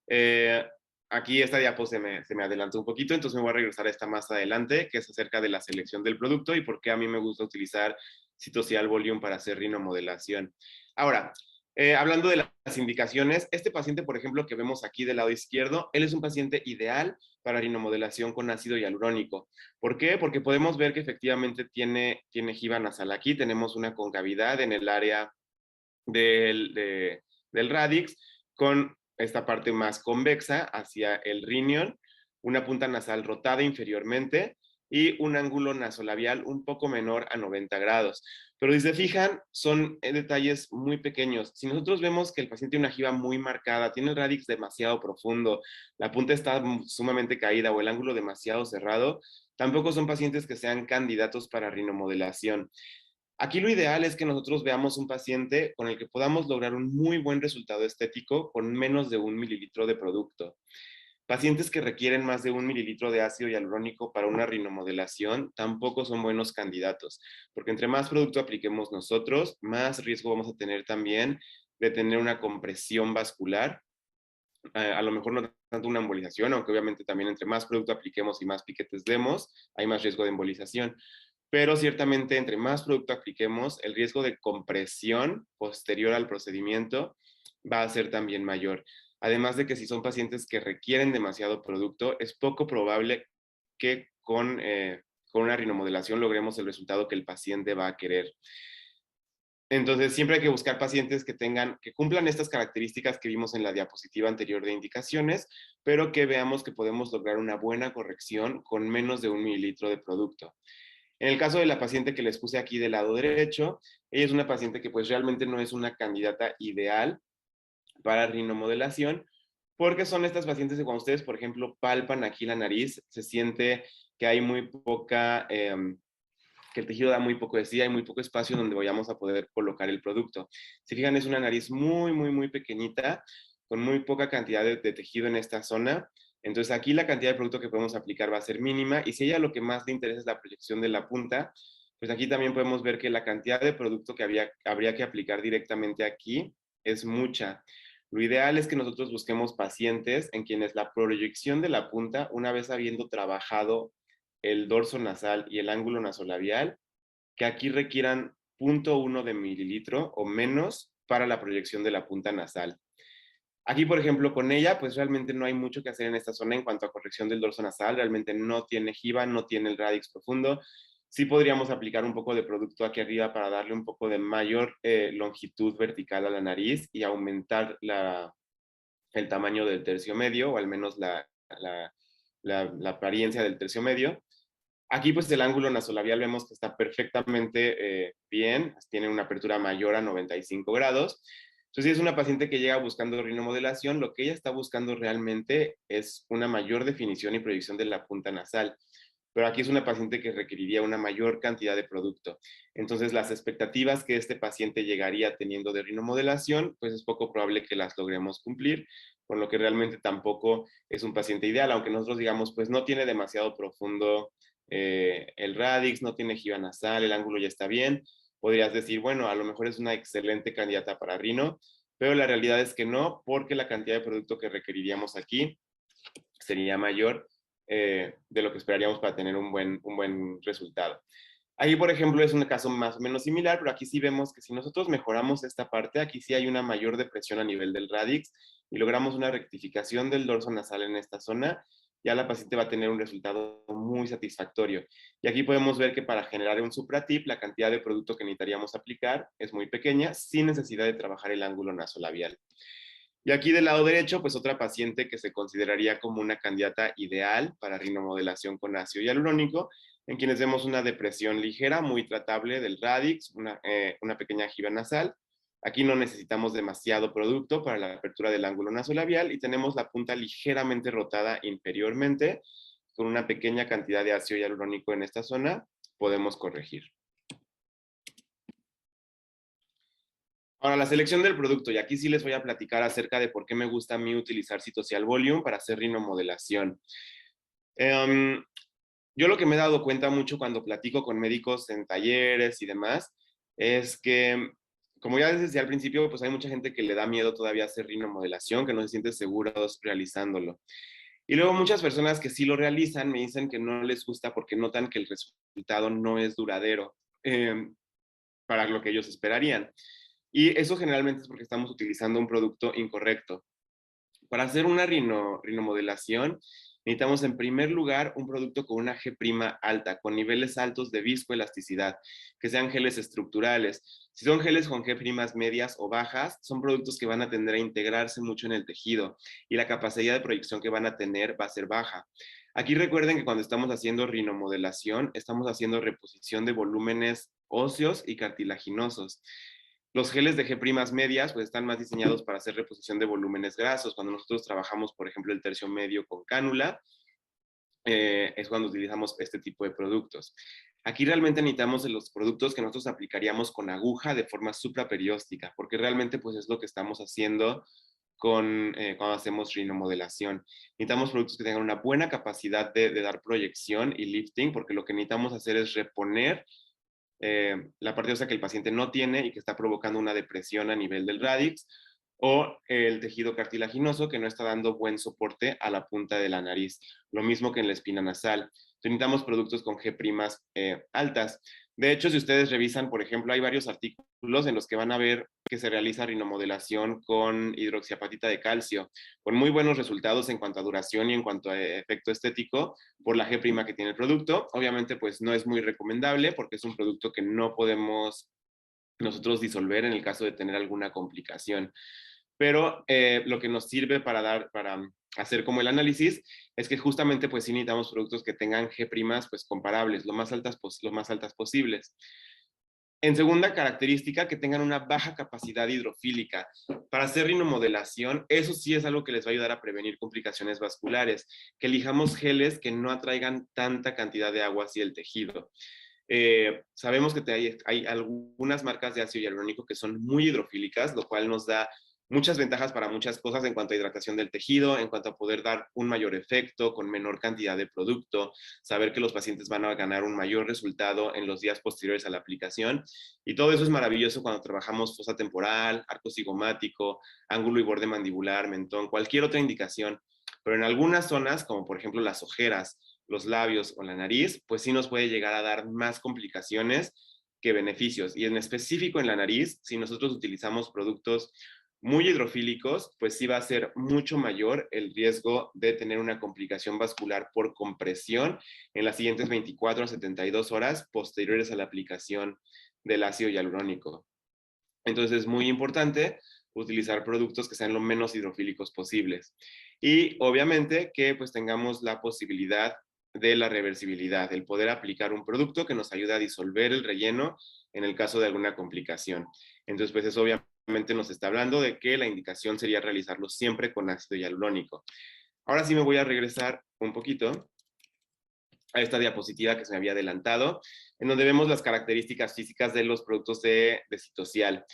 Eh, Aquí esta diapo se me adelantó un poquito, entonces me voy a regresar a esta más adelante, que es acerca de la selección del producto y por qué a mí me gusta utilizar Citocial Volume para hacer rinomodelación. Ahora, hablando de las indicaciones, este paciente, por ejemplo, que vemos aquí del lado izquierdo, él es un paciente ideal para rinomodelación con ácido hialurónico. ¿Por qué? Porque podemos ver que efectivamente tiene jiba nasal aquí, tenemos una concavidad en el área del radix con esta parte más convexa hacia el rinion, una punta nasal rotada inferiormente y un ángulo nasolabial un poco menor a 90 grados. Pero si se fijan, son detalles muy pequeños. Si nosotros vemos que el paciente tiene una jiba muy marcada, tiene el radix demasiado profundo, la punta está sumamente caída o el ángulo demasiado cerrado, tampoco son pacientes que sean candidatos para rinomodelación. Aquí lo ideal es que nosotros veamos un paciente con el que podamos lograr un muy buen resultado estético con menos de 1 mililitro de producto. Pacientes que requieren más de 1 mililitro de ácido hialurónico para una rinomodelación tampoco son buenos candidatos, porque entre más producto apliquemos nosotros, más riesgo vamos a tener también de tener una compresión vascular, a lo mejor no tanto una embolización, aunque obviamente también entre más producto apliquemos y más piquetes demos, hay más riesgo de embolización. Pero ciertamente entre más producto apliquemos, el riesgo de compresión posterior al procedimiento va a ser también mayor. Además de que si son pacientes que requieren demasiado producto, es poco probable que con una rinomodelación logremos el resultado que el paciente va a querer. Entonces, siempre hay que buscar pacientes que cumplan estas características que vimos en la diapositiva anterior de indicaciones, pero que veamos que podemos lograr una buena corrección con menos de 1 mililitro de producto. En el caso de la paciente que les puse aquí del lado derecho, ella es una paciente que pues realmente no es una candidata ideal para rinomodelación, porque son estas pacientes que cuando ustedes, por ejemplo, palpan aquí la nariz, se siente que hay muy poca, que el tejido da muy poco de sí, hay muy poco espacio donde vayamos a poder colocar el producto. Si fijan, es una nariz muy, muy, muy pequeñita, con muy poca cantidad de tejido en esta zona. Entonces aquí la cantidad de producto que podemos aplicar va a ser mínima y si a ella lo que más le interesa es la proyección de la punta, pues aquí también podemos ver que la cantidad de producto que habría que aplicar directamente aquí es mucha. Lo ideal es que nosotros busquemos pacientes en quienes la proyección de la punta, una vez habiendo trabajado el dorso nasal y el ángulo nasolabial, que aquí requieran 0.1 de mililitro o menos para la proyección de la punta nasal. Aquí, por ejemplo, con ella, pues realmente no hay mucho que hacer en esta zona en cuanto a corrección del dorso nasal, realmente no tiene jiba, no tiene el radix profundo. Sí podríamos aplicar un poco de producto aquí arriba para darle un poco de mayor longitud vertical a la nariz y aumentar el tamaño del tercio medio, o al menos la apariencia del tercio medio. Aquí pues el ángulo nasolabial vemos que está perfectamente bien, tiene una apertura mayor a 95 grados. Entonces, si es una paciente que llega buscando rinomodelación, lo que ella está buscando realmente es una mayor definición y proyección de la punta nasal. Pero aquí es una paciente que requeriría una mayor cantidad de producto. Entonces, las expectativas que este paciente llegaría teniendo de rinomodelación, pues es poco probable que las logremos cumplir, con lo que realmente tampoco es un paciente ideal, aunque nosotros digamos, pues no tiene demasiado profundo el radix, no tiene jiba nasal, el ángulo ya está bien, podrías decir, bueno, a lo mejor es una excelente candidata para Rino, pero la realidad es que no, porque la cantidad de producto que requeriríamos aquí sería mayor de lo que esperaríamos para tener un buen resultado. Ahí, por ejemplo, es un caso más o menos similar, pero aquí sí vemos que si nosotros mejoramos esta parte, aquí sí hay una mayor depresión a nivel del radix y logramos una rectificación del dorso nasal en esta zona, ya la paciente va a tener un resultado muy satisfactorio. Y aquí podemos ver que para generar un supratip, la cantidad de producto que necesitaríamos aplicar es muy pequeña, sin necesidad de trabajar el ángulo nasolabial. Y aquí del lado derecho, pues otra paciente que se consideraría como una candidata ideal para rinomodelación con ácido hialurónico, en quienes vemos una depresión ligera, muy tratable del radix, una pequeña jiba nasal. Aquí no necesitamos demasiado producto para la apertura del ángulo nasolabial y tenemos la punta ligeramente rotada inferiormente. Con una pequeña cantidad de ácido hialurónico en esta zona, podemos corregir. Ahora, la selección del producto, y aquí sí les voy a platicar acerca de por qué me gusta a mí utilizar Citocial Volume para hacer rinomodelación. Yo lo que me he dado cuenta mucho cuando platico con médicos en talleres y demás, es que, como ya les decía al principio, pues hay mucha gente que le da miedo todavía hacer rinomodelación, que no se siente seguros realizándolo. Y luego muchas personas que sí lo realizan me dicen que no les gusta porque notan que el resultado no es duradero para lo que ellos esperarían. Y eso generalmente es porque estamos utilizando un producto incorrecto. Para hacer una rinomodelación, necesitamos en primer lugar un producto con una G' alta, con niveles altos de viscoelasticidad, que sean geles estructurales. Si son geles con G' medias o bajas, son productos que van a tender a integrarse mucho en el tejido y la capacidad de proyección que van a tener va a ser baja. Aquí recuerden que cuando estamos haciendo rinomodelación, estamos haciendo reposición de volúmenes óseos y cartilaginosos. Los geles de G' medias pues están más diseñados para hacer reposición de volúmenes grasos. Cuando nosotros trabajamos, por ejemplo, el tercio medio con cánula, es cuando utilizamos este tipo de productos. Aquí realmente necesitamos de los productos que nosotros aplicaríamos con aguja de forma supraperióstica, porque realmente pues es lo que estamos haciendo cuando hacemos rinomodelación. Necesitamos productos que tengan una buena capacidad de dar proyección y lifting, porque lo que necesitamos hacer es reponer la parte ósea que el paciente no tiene y que está provocando una depresión a nivel del radix, o el tejido cartilaginoso que no está dando buen soporte a la punta de la nariz. Lo mismo que en la espina nasal. Entonces, necesitamos productos con G' altas. De hecho, si ustedes revisan, por ejemplo, hay varios artículos en los que van a ver que se realiza rinomodelación con hidroxiapatita de calcio, con muy buenos resultados en cuanto a duración y en cuanto a efecto estético por la G' que tiene el producto. Obviamente, pues no es muy recomendable porque es un producto que no podemos nosotros disolver en el caso de tener alguna complicación. Pero lo que nos sirve para hacer como el análisis es que justamente pues sí necesitamos productos que tengan G' pues comparables, lo más altas posibles. En segunda característica, que tengan una baja capacidad hidrofílica. Para hacer rinomodelación, eso sí es algo que les va a ayudar a prevenir complicaciones vasculares, que elijamos geles que no atraigan tanta cantidad de agua hacia el tejido. Sabemos que hay algunas marcas de ácido hialurónico que son muy hidrofílicas, lo cual nos da muchas ventajas para muchas cosas en cuanto a hidratación del tejido, en cuanto a poder dar un mayor efecto con menor cantidad de producto, saber que los pacientes van a ganar un mayor resultado en los días posteriores a la aplicación. Y todo eso es maravilloso cuando trabajamos fosa temporal, arco cigomático, ángulo y borde mandibular, mentón, cualquier otra indicación. Pero en algunas zonas, como por ejemplo las ojeras, los labios o la nariz, pues sí nos puede llegar a dar más complicaciones que beneficios. Y en específico en la nariz, si nosotros utilizamos productos muy hidrofílicos, pues sí va a ser mucho mayor el riesgo de tener una complicación vascular por compresión en las siguientes 24 a 72 horas posteriores a la aplicación del ácido hialurónico. Entonces es muy importante utilizar productos que sean lo menos hidrofílicos posibles. Y obviamente que pues tengamos la posibilidad de la reversibilidad, el poder aplicar un producto que nos ayude a disolver el relleno en el caso de alguna complicación. Entonces, pues eso obviamente nos está hablando de que la indicación sería realizarlo siempre con ácido hialurónico. Ahora sí me voy a regresar un poquito a esta diapositiva que se me había adelantado, en donde vemos las características físicas de los productos de Citocial.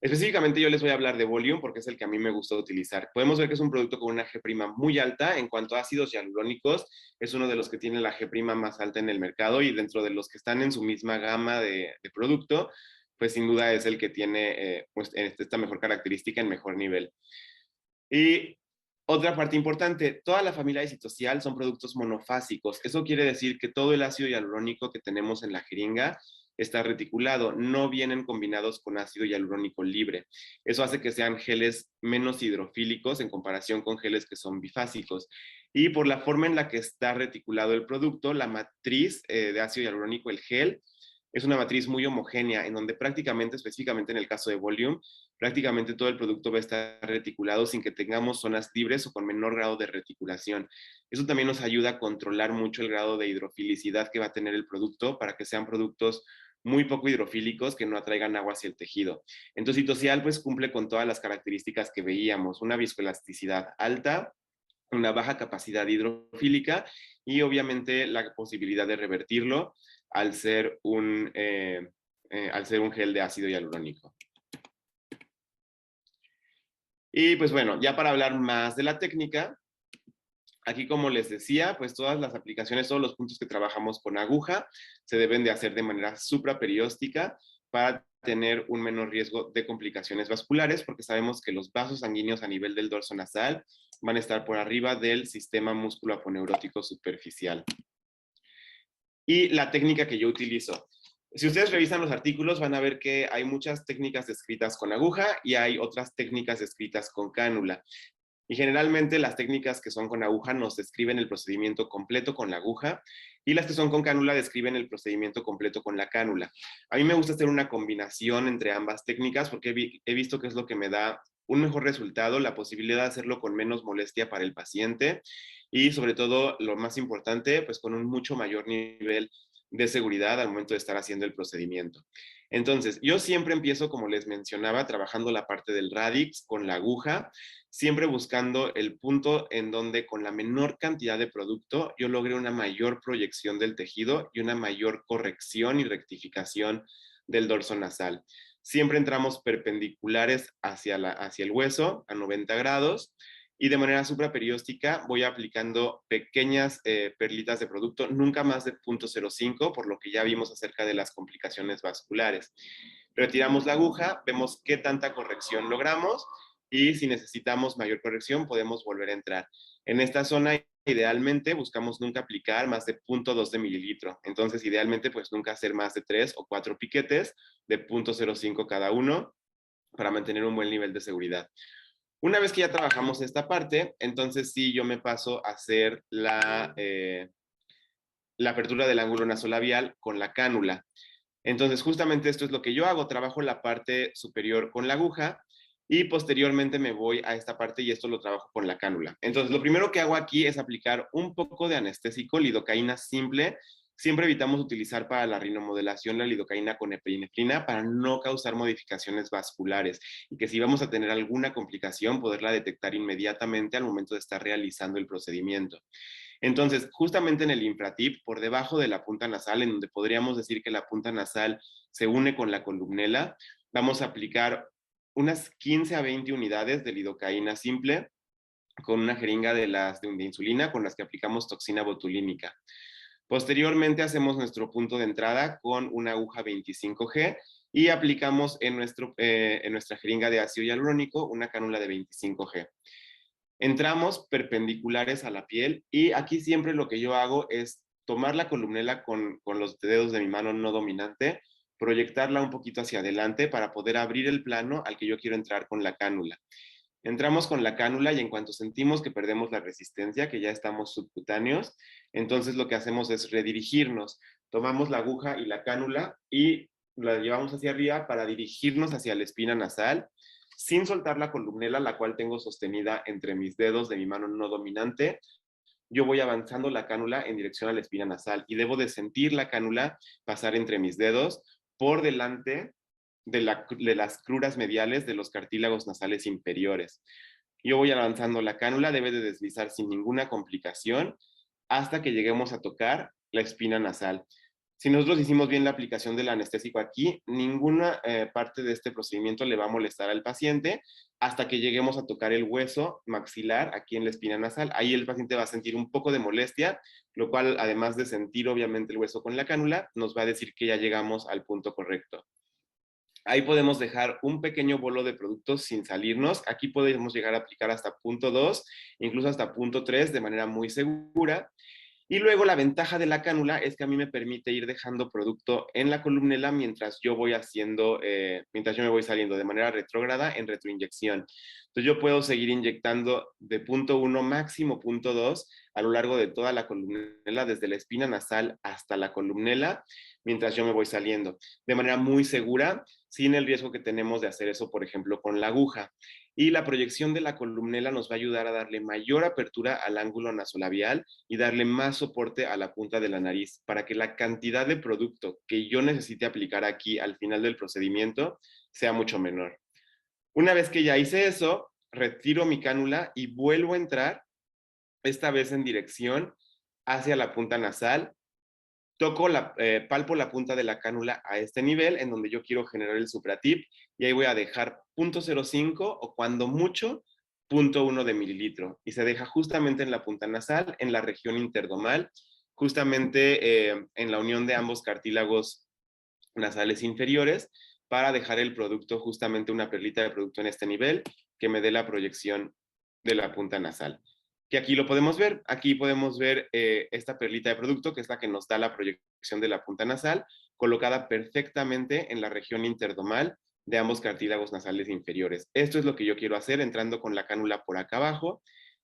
Específicamente yo les voy a hablar de Volume porque es el que a mí me gusta utilizar. Podemos ver que es un producto con una G' muy alta. En cuanto a ácidos hialurónicos, es uno de los que tiene la G' más alta en el mercado y dentro de los que están en su misma gama de producto, pues sin duda es el que tiene pues, esta mejor característica en mejor nivel. Y otra parte importante, toda la familia de citocial son productos monofásicos. Eso quiere decir que todo el ácido hialurónico que tenemos en la jeringa está reticulado, no vienen combinados con ácido hialurónico libre. Eso hace que sean geles menos hidrofílicos en comparación con geles que son bifásicos. Y por la forma en la que está reticulado el producto, la matriz de ácido hialurónico, el gel, es una matriz muy homogénea, en donde prácticamente, específicamente en el caso de Volume, prácticamente todo el producto va a estar reticulado sin que tengamos zonas libres o con menor grado de reticulación. Eso también nos ayuda a controlar mucho el grado de hidrofilicidad que va a tener el producto para que sean productos muy poco hidrofílicos que no atraigan agua hacia el tejido. Entonces, Citocial pues cumple con todas las características que veíamos, una viscoelasticidad alta, una baja capacidad hidrofílica y obviamente la posibilidad de revertirlo al ser un gel de ácido hialurónico. Y pues bueno, ya para hablar más de la técnica, aquí como les decía, pues todas las aplicaciones, todos los puntos que trabajamos con aguja se deben de hacer de manera supraperióstica para tener un menor riesgo de complicaciones vasculares, porque sabemos que los vasos sanguíneos a nivel del dorso nasal van a estar por arriba del sistema músculo-aponeurótico superficial. Y la técnica que yo utilizo. Si ustedes revisan los artículos, van a ver que hay muchas técnicas descritas con aguja y hay otras técnicas descritas con cánula. Y generalmente las técnicas que son con aguja nos describen el procedimiento completo con la aguja y las que son con cánula describen el procedimiento completo con la cánula. A mí me gusta hacer una combinación entre ambas técnicas porque he visto que es lo que me da un mejor resultado, la posibilidad de hacerlo con menos molestia para el paciente y sobre todo, lo más importante, pues con un mucho mayor nivel de seguridad al momento de estar haciendo el procedimiento. Entonces, yo siempre empiezo, como les mencionaba, trabajando la parte del radix con la aguja, siempre buscando el punto en donde con la menor cantidad de producto yo logre una mayor proyección del tejido y una mayor corrección y rectificación del dorso nasal. Siempre entramos perpendiculares hacia el hueso a 90 grados y de manera supraperióstica voy aplicando pequeñas perlitas de producto, nunca más de 0.05, por lo que ya vimos acerca de las complicaciones vasculares. Retiramos la aguja, vemos qué tanta corrección logramos y si necesitamos mayor corrección podemos volver a entrar. En esta zona idealmente buscamos nunca aplicar más de 0.2 de mililitro. Entonces idealmente pues nunca hacer más de 3 o 4 piquetes de 0.05 cada uno para mantener un buen nivel de seguridad. Una vez que ya trabajamos esta parte, entonces sí yo me paso a hacer la apertura del ángulo nasolabial con la cánula. Entonces justamente esto es lo que yo hago, trabajo la parte superior con la aguja y posteriormente me voy a esta parte y esto lo trabajo con la cánula. Entonces lo primero que hago aquí es aplicar un poco de anestésico, lidocaína simple. Siempre evitamos utilizar para la rinomodelación la lidocaína con epinefrina para no causar modificaciones vasculares y que si vamos a tener alguna complicación poderla detectar inmediatamente al momento de estar realizando el procedimiento. Entonces, justamente en el infratip, por debajo de la punta nasal, en donde podríamos decir que la punta nasal se une con la columnela, vamos a aplicar unas 15 a 20 unidades de lidocaína simple con una jeringa de insulina con las que aplicamos toxina botulínica. Posteriormente hacemos nuestro punto de entrada con una aguja 25G y aplicamos en nuestra jeringa de ácido hialurónico una cánula de 25G. Entramos perpendiculares a la piel y aquí siempre lo que yo hago es tomar la columnela con los dedos de mi mano no dominante, proyectarla un poquito hacia adelante para poder abrir el plano al que yo quiero entrar con la cánula. Entramos con la cánula y en cuanto sentimos que perdemos la resistencia, que ya estamos subcutáneos, entonces lo que hacemos es redirigirnos. Tomamos la aguja y la cánula y la llevamos hacia arriba para dirigirnos hacia la espina nasal, sin soltar la columnela, la cual tengo sostenida entre mis dedos de mi mano no dominante. Yo voy avanzando la cánula en dirección a la espina nasal y debo de sentir la cánula pasar entre mis dedos por delante de las cruras mediales de los cartílagos nasales inferiores. Yo voy avanzando la cánula, debe de deslizar sin ninguna complicación hasta que lleguemos a tocar la espina nasal. Si nosotros hicimos bien la aplicación del anestésico aquí, ninguna parte de este procedimiento le va a molestar al paciente hasta que lleguemos a tocar el hueso maxilar aquí en la espina nasal. Ahí el paciente va a sentir un poco de molestia, lo cual, además de sentir obviamente el hueso con la cánula, nos va a decir que ya llegamos al punto correcto. Ahí podemos dejar un pequeño bolo de productos sin salirnos. Aquí podemos llegar a aplicar hasta punto 2, incluso hasta punto 3 de manera muy segura. Y luego la ventaja de la cánula es que a mí me permite ir dejando producto en la columnela mientras yo voy haciendo, mientras yo me voy saliendo de manera retrógrada en retroinyección. Entonces yo puedo seguir inyectando de punto 1 máximo punto 2 a lo largo de toda la columnela, desde la espina nasal hasta la columnela, mientras yo me voy saliendo, de manera muy segura, sin el riesgo que tenemos de hacer eso, por ejemplo, con la aguja. Y la proyección de la columnela nos va a ayudar a darle mayor apertura al ángulo nasolabial y darle más soporte a la punta de la nariz para que la cantidad de producto que yo necesite aplicar aquí al final del procedimiento sea mucho menor. Una vez que ya hice eso, retiro mi cánula y vuelvo a entrar, esta vez en dirección hacia la punta nasal. Palpo la punta de la cánula a este nivel en donde yo quiero generar el supratip y ahí voy a dejar 0.05 o cuando mucho 0.1 de mililitro y se deja justamente en la punta nasal, en la región interdomal, justamente en la unión de ambos cartílagos nasales inferiores para dejar el producto, justamente una perlita de producto en este nivel que me dé la proyección de la punta nasal. Que aquí lo podemos ver, aquí podemos ver esta perlita de producto que es la que nos da la proyección de la punta nasal, colocada perfectamente en la región interdomal de ambos cartílagos nasales inferiores. Esto es lo que yo quiero hacer, entrando con la cánula por acá abajo,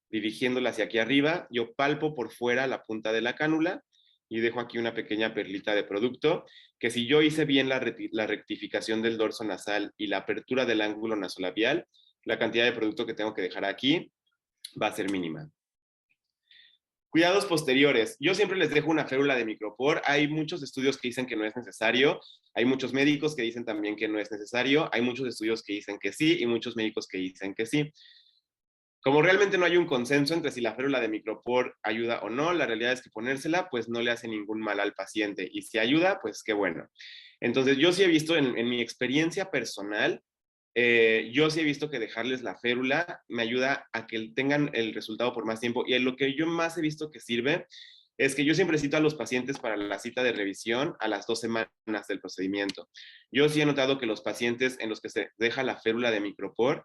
dirigiéndola hacia aquí arriba, yo palpo por fuera la punta de la cánula y dejo aquí una pequeña perlita de producto, que si yo hice bien la rectificación del dorso nasal y la apertura del ángulo nasolabial, la cantidad de producto que tengo que dejar aquí va a ser mínima. Cuidados posteriores. Yo siempre les dejo una férula de micropor. Hay muchos estudios que dicen que no es necesario. Hay muchos médicos que dicen también que no es necesario. Hay muchos estudios que dicen que sí y muchos médicos que dicen que sí. Como realmente no hay un consenso entre si la férula de micropor ayuda o no, la realidad es que ponérsela pues no le hace ningún mal al paciente y si ayuda, pues qué bueno. Entonces yo sí he visto en mi experiencia personal, yo sí he visto que dejarles la férula me ayuda a que tengan el resultado por más tiempo y en lo que yo más he visto que sirve es que yo siempre cito a los pacientes para la cita de revisión a las 2 semanas del procedimiento. Yo sí he notado que los pacientes en los que se deja la férula de micropor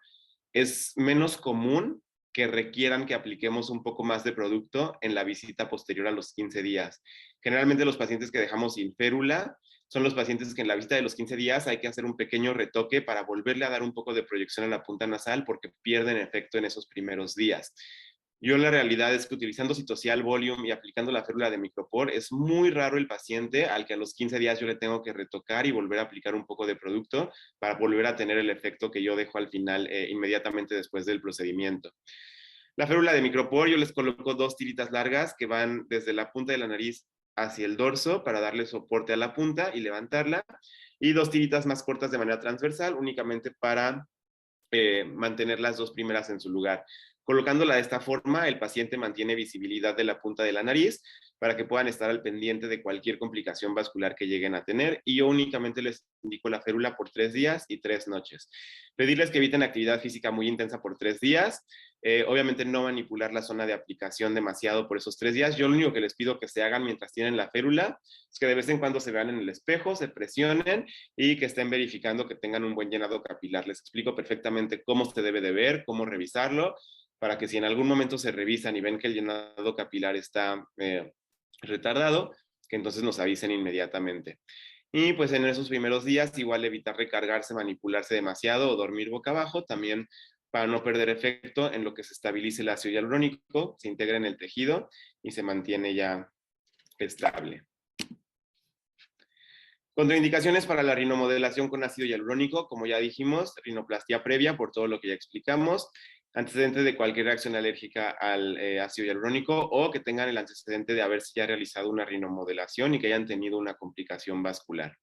es menos común que requieran que apliquemos un poco más de producto en la visita posterior a los 15 días. Generalmente los pacientes que dejamos sin férula son los pacientes que en la visita de los 15 días hay que hacer un pequeño retoque para volverle a dar un poco de proyección en la punta nasal porque pierden efecto en esos primeros días. Yo la realidad es que utilizando Citocial Volume y aplicando la férula de micropor es muy raro el paciente al que a los 15 días yo le tengo que retocar y volver a aplicar un poco de producto para volver a tener el efecto que yo dejo al final inmediatamente después del procedimiento. La férula de micropor yo les coloco 2 tiritas largas que van desde la punta de la nariz hacia el dorso para darle soporte a la punta y levantarla y 2 tiritas más cortas de manera transversal únicamente para mantener las 2 primeras en su lugar. Colocándola de esta forma, el paciente mantiene visibilidad de la punta de la nariz para que puedan estar al pendiente de cualquier complicación vascular que lleguen a tener y yo únicamente les indico la férula por 3 días y 3 noches. Pedirles que eviten actividad física muy intensa por 3 días, obviamente no manipular la zona de aplicación demasiado por esos 3 días. Yo lo único que les pido que se hagan mientras tienen la férula es que de vez en cuando se vean en el espejo, se presionen y que estén verificando que tengan un buen llenado capilar. Les explico perfectamente cómo se debe de ver, cómo revisarlo, para que si en algún momento se revisan y ven que el llenado capilar está retardado, que entonces nos avisen inmediatamente. Y pues en esos primeros días igual evitar recargarse, manipularse demasiado o dormir boca abajo, también para no perder efecto en lo que se estabilice el ácido hialurónico, se integra en el tejido y se mantiene ya estable. Contraindicaciones para la rinomodelación con ácido hialurónico, como ya dijimos, rinoplastia previa por todo lo que ya explicamos, antecedente de cualquier reacción alérgica al ácido hialurónico o que tengan el antecedente de haberse ya realizado una rinomodelación y que hayan tenido una complicación vascular.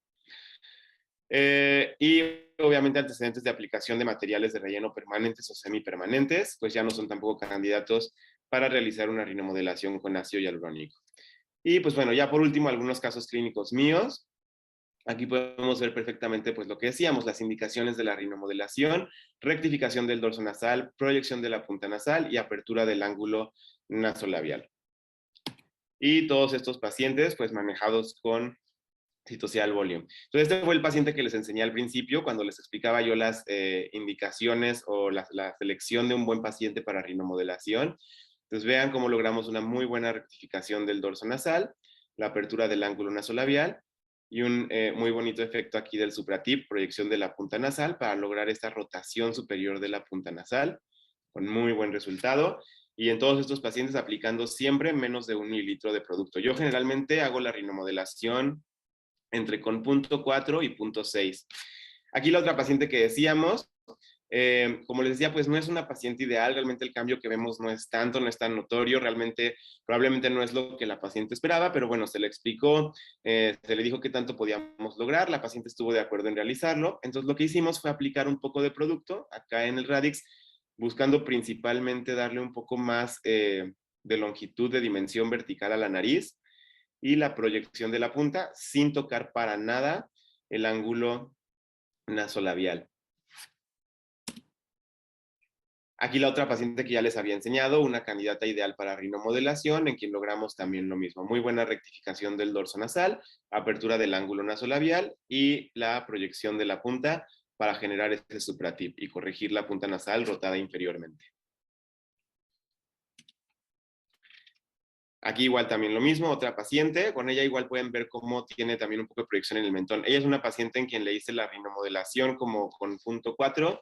Y obviamente antecedentes de aplicación de materiales de relleno permanentes o semipermanentes, pues ya no son tampoco candidatos para realizar una rinomodelación con ácido hialurónico. Y pues bueno, ya por último, algunos casos clínicos míos. Aquí podemos ver perfectamente pues lo que decíamos, las indicaciones de la rinomodelación, rectificación del dorso nasal, proyección de la punta nasal y apertura del ángulo nasolabial. Y todos estos pacientes pues manejados con citocial volume. Entonces, este fue el paciente que les enseñé al principio, cuando les explicaba yo las indicaciones o la selección de un buen paciente para rinomodelación. Entonces, vean cómo logramos una muy buena rectificación del dorso nasal, la apertura del ángulo nasolabial y un muy bonito efecto aquí del supratip, proyección de la punta nasal para lograr esta rotación superior de la punta nasal, con muy buen resultado. Y en todos estos pacientes aplicando siempre menos de 1 mililitro de producto. Yo generalmente hago la rinomodelación entre con 0.4 y 0.6. Aquí la otra paciente que decíamos, como les decía, pues no es una paciente ideal, realmente el cambio que vemos no es tanto, no es tan notorio, realmente probablemente no es lo que la paciente esperaba, pero bueno, se le explicó, se le dijo qué tanto podíamos lograr, la paciente estuvo de acuerdo en realizarlo, entonces lo que hicimos fue aplicar un poco de producto acá en el radix, buscando principalmente darle un poco más de longitud de dimensión vertical a la nariz, y la proyección de la punta sin tocar para nada el ángulo nasolabial. Aquí la otra paciente que ya les había enseñado, una candidata ideal para rinomodelación, en quien logramos también lo mismo. Muy buena rectificación del dorso nasal, apertura del ángulo nasolabial y la proyección de la punta para generar este supratip y corregir la punta nasal rotada inferiormente. Aquí igual también lo mismo, otra paciente, con ella igual pueden ver cómo tiene también un poco de proyección en el mentón. Ella es una paciente en quien le hice la rinomodelación como con 0.4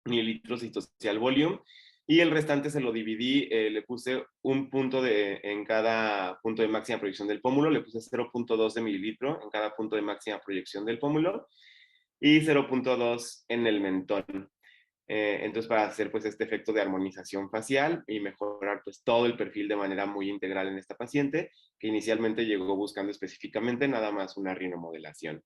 mililitros citocial volume y el restante se lo dividí, le puse un punto en cada punto de máxima proyección del pómulo, le puse 0.2 de mililitro en cada punto de máxima proyección del pómulo y 0.2 en el mentón. Entonces, para hacer pues este efecto de armonización facial y mejorar pues todo el perfil de manera muy integral en esta paciente, que inicialmente llegó buscando específicamente nada más una rinomodelación.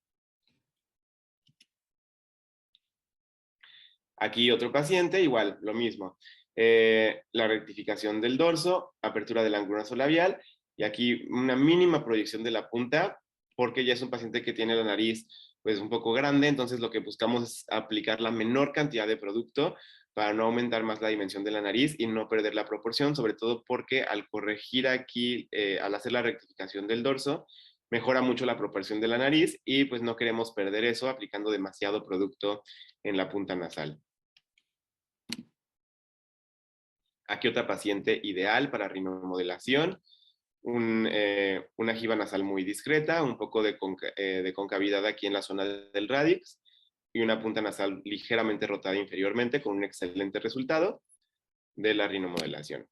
Aquí otro paciente, igual, lo mismo. La rectificación del dorso, apertura del ángulo nasolabial, y aquí una mínima proyección de la punta, porque ya es un paciente que tiene la nariz pues un poco grande, entonces lo que buscamos es aplicar la menor cantidad de producto para no aumentar más la dimensión de la nariz y no perder la proporción, sobre todo porque al corregir aquí, al hacer la rectificación del dorso, mejora mucho la proporción de la nariz y pues no queremos perder eso aplicando demasiado producto en la punta nasal. Aquí otra paciente ideal para rinomodelación, una jiba nasal muy discreta, un poco de concavidad aquí en la zona del radix y una punta nasal ligeramente rotada inferiormente con un excelente resultado de la rinomodelación.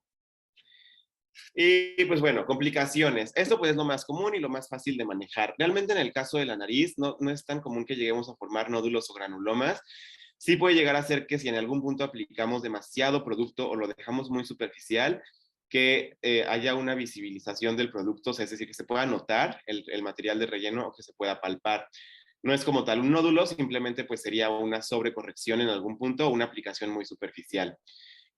Y pues bueno, complicaciones. Esto pues es lo más común y lo más fácil de manejar. Realmente en el caso de la nariz no es tan común que lleguemos a formar nódulos o granulomas. Sí puede llegar a ser que si en algún punto aplicamos demasiado producto o lo dejamos muy superficial, que haya una visibilización del producto, o sea, es decir, que se pueda notar el material de relleno o que se pueda palpar. No es como tal un nódulo, simplemente pues sería una sobrecorrección en algún punto o una aplicación muy superficial.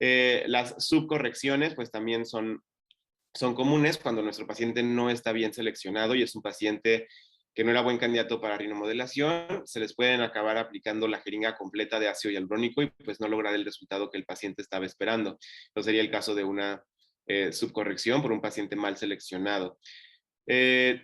Las subcorrecciones pues también son comunes cuando nuestro paciente no está bien seleccionado y es un paciente que no era buen candidato para rinomodelación, se les pueden acabar aplicando la jeringa completa de ácido hialurónico y pues no lograr el resultado que el paciente estaba esperando. Entonces sería el caso de una subcorrección por un paciente mal seleccionado.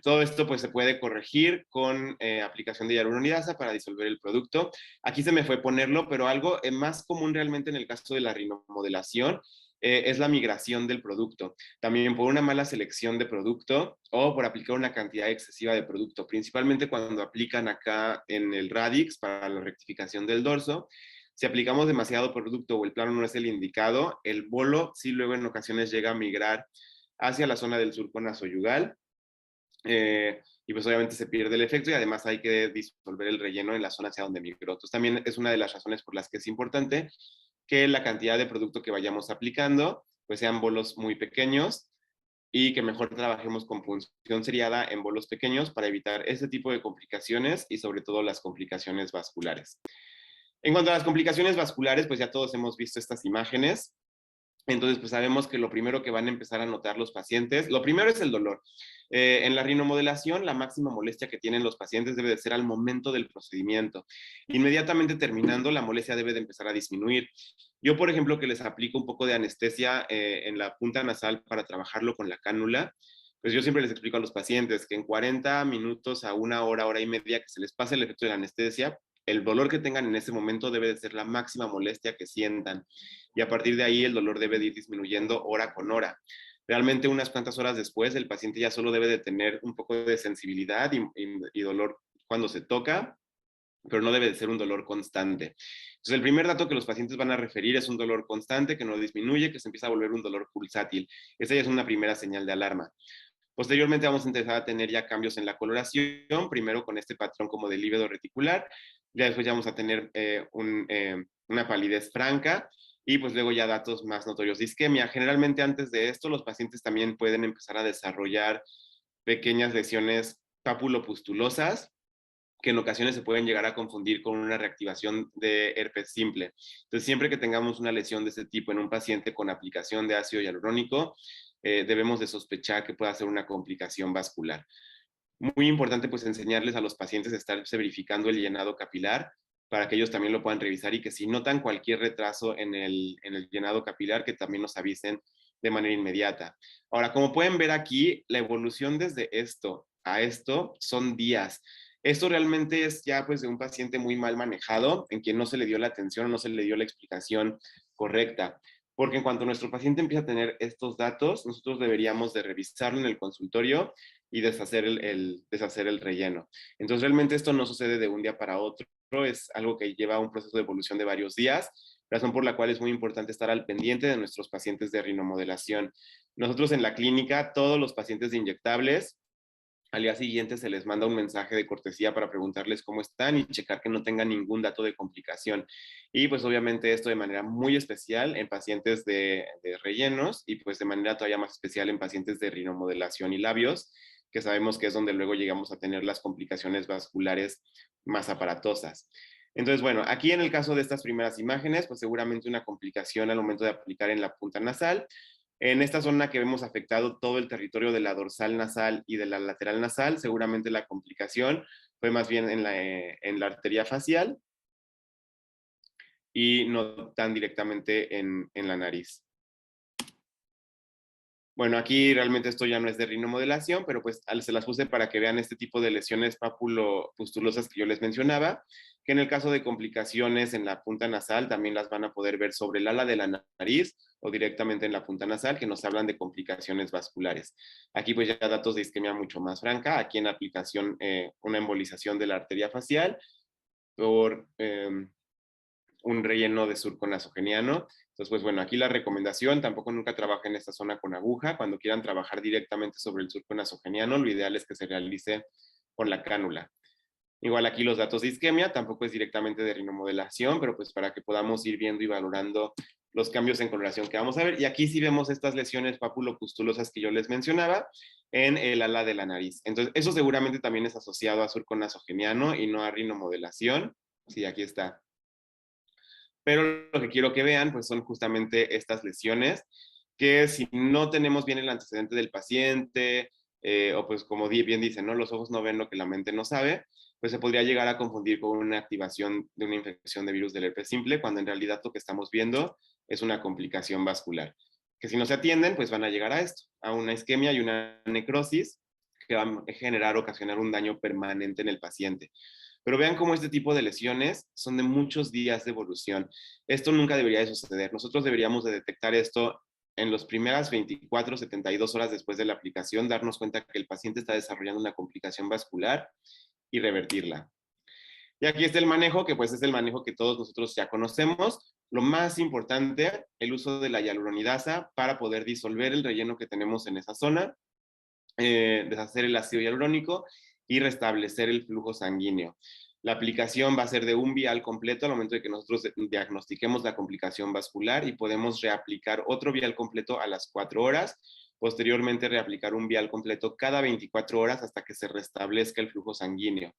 Todo esto pues se puede corregir con aplicación de hialuronidasa para disolver el producto. Aquí se me fue ponerlo, pero algo más común realmente en el caso de la rinomodelación es la migración del producto. También por una mala selección de producto o por aplicar una cantidad excesiva de producto, principalmente cuando aplican acá en el radix para la rectificación del dorso. Si aplicamos demasiado producto o el plano no es el indicado, el bolo sí luego en ocasiones llega a migrar hacia la zona del surco nasoyugal. Y pues obviamente se pierde el efecto y además hay que disolver el relleno en la zona hacia donde migró. Entonces también es una de las razones por las que es importante que la cantidad de producto que vayamos aplicando pues sean bolos muy pequeños y que mejor trabajemos con punción seriada en bolos pequeños para evitar ese tipo de complicaciones y sobre todo las complicaciones vasculares. En cuanto a las complicaciones vasculares, pues ya todos hemos visto estas imágenes. Entonces, pues sabemos que lo primero que van a empezar a notar los pacientes, lo primero es el dolor. En la rinomodelación, la máxima molestia que tienen los pacientes debe de ser al momento del procedimiento. Inmediatamente terminando, la molestia debe de empezar a disminuir. Yo, por ejemplo, que les aplico un poco de anestesia en la punta nasal para trabajarlo con la cánula, pues yo siempre les explico a los pacientes que en 40 minutos a una hora, hora y media que se les pase el efecto de la anestesia, el dolor que tengan en ese momento debe de ser la máxima molestia que sientan. Y a partir de ahí el dolor debe de ir disminuyendo hora con hora. Realmente unas cuantas horas después el paciente ya solo debe de tener un poco de sensibilidad y dolor cuando se toca, pero no debe de ser un dolor constante. Entonces, el primer dato que los pacientes van a referir es un dolor constante que no disminuye, que se empieza a volver un dolor pulsátil. Esa ya es una primera señal de alarma. Posteriormente vamos a empezar a tener ya cambios en la coloración, primero con este patrón como de lívido reticular, ya después ya vamos a tener una palidez franca y pues luego ya datos más notorios de isquemia. Generalmente antes de esto los pacientes también pueden empezar a desarrollar pequeñas lesiones papulopustulosas, que en ocasiones se pueden llegar a confundir con una reactivación de herpes simple. Entonces, siempre que tengamos una lesión de este tipo en un paciente con aplicación de ácido hialurónico, debemos de sospechar que pueda ser una complicación vascular. Muy importante pues enseñarles a los pacientes a estarse verificando el llenado capilar para que ellos también lo puedan revisar y que si notan cualquier retraso en el llenado capilar, que también nos avisen de manera inmediata. Ahora, como pueden ver aquí, la evolución desde esto a esto son días. Esto realmente es ya pues de un paciente muy mal manejado, en quien no se le dio la atención, no se le dio la explicación correcta. Porque en cuanto nuestro paciente empieza a tener estos datos, nosotros deberíamos de revisarlo en el consultorio y deshacer deshacer el relleno. Entonces realmente esto no sucede de un día para otro, es algo que lleva un proceso de evolución de varios días, razón por la cual es muy importante estar al pendiente de nuestros pacientes de rinomodelación. Nosotros en la clínica, todos los pacientes de inyectables, al día siguiente se les manda un mensaje de cortesía para preguntarles cómo están y checar que no tengan ningún dato de complicación. Y pues obviamente esto de manera muy especial en pacientes de rellenos y pues de manera todavía más especial en pacientes de rinomodelación y labios, que sabemos que es donde luego llegamos a tener las complicaciones vasculares más aparatosas. Entonces, bueno, aquí en el caso de estas primeras imágenes, pues seguramente una complicación al momento de aplicar en la punta nasal. En esta zona que vemos afectado todo el territorio de la dorsal nasal y de la lateral nasal, seguramente la complicación fue más bien en la arteria facial y no tan directamente en la nariz. Bueno, aquí realmente esto ya no es de rinomodelación, pero pues se las puse para que vean este tipo de lesiones papulopustulosas que yo les mencionaba, que en el caso de complicaciones en la punta nasal también las van a poder ver sobre el ala de la nariz o directamente en la punta nasal, que nos hablan de complicaciones vasculares. Aquí pues ya datos de isquemia mucho más franca, aquí en aplicación una embolización de la arteria facial por un relleno de surco nasogeniano. Entonces, pues bueno, aquí la recomendación, tampoco nunca trabajen en esta zona con aguja. Cuando quieran trabajar directamente sobre el surco nasogeniano, lo ideal es que se realice con la cánula. Igual aquí los datos de isquemia, tampoco es directamente de rinomodelación, pero pues para que podamos ir viendo y valorando los cambios en coloración que vamos a ver. Y aquí sí vemos estas lesiones papulopustulosas que yo les mencionaba en el ala de la nariz. Entonces, eso seguramente también es asociado a surco nasogeniano y no a rinomodelación. Sí, aquí está. Pero lo que quiero que vean pues son justamente estas lesiones que si no tenemos bien el antecedente del paciente o pues como bien dicen, ¿no? Los ojos no ven lo que la mente no sabe, pues se podría llegar a confundir con una activación de una infección de virus del herpes simple cuando en realidad lo que estamos viendo es una complicación vascular. Que si no se atienden pues van a llegar a esto, a una isquemia y una necrosis que van a generar, ocasionar un daño permanente en el paciente. Pero vean cómo este tipo de lesiones son de muchos días de evolución. Esto nunca debería de suceder. Nosotros deberíamos de detectar esto en las primeras 24, 72 horas después de la aplicación, darnos cuenta que el paciente está desarrollando una complicación vascular y revertirla. Y aquí está el manejo, que pues es el manejo que todos nosotros ya conocemos. Lo más importante, el uso de la hialuronidasa para poder disolver el relleno que tenemos en esa zona, deshacer el ácido hialurónico y restablecer el flujo sanguíneo. La aplicación va a ser de un vial completo al momento de que nosotros diagnostiquemos la complicación vascular y podemos reaplicar otro vial completo a las 4 horas. Posteriormente, reaplicar un vial completo cada 24 horas hasta que se restablezca el flujo sanguíneo.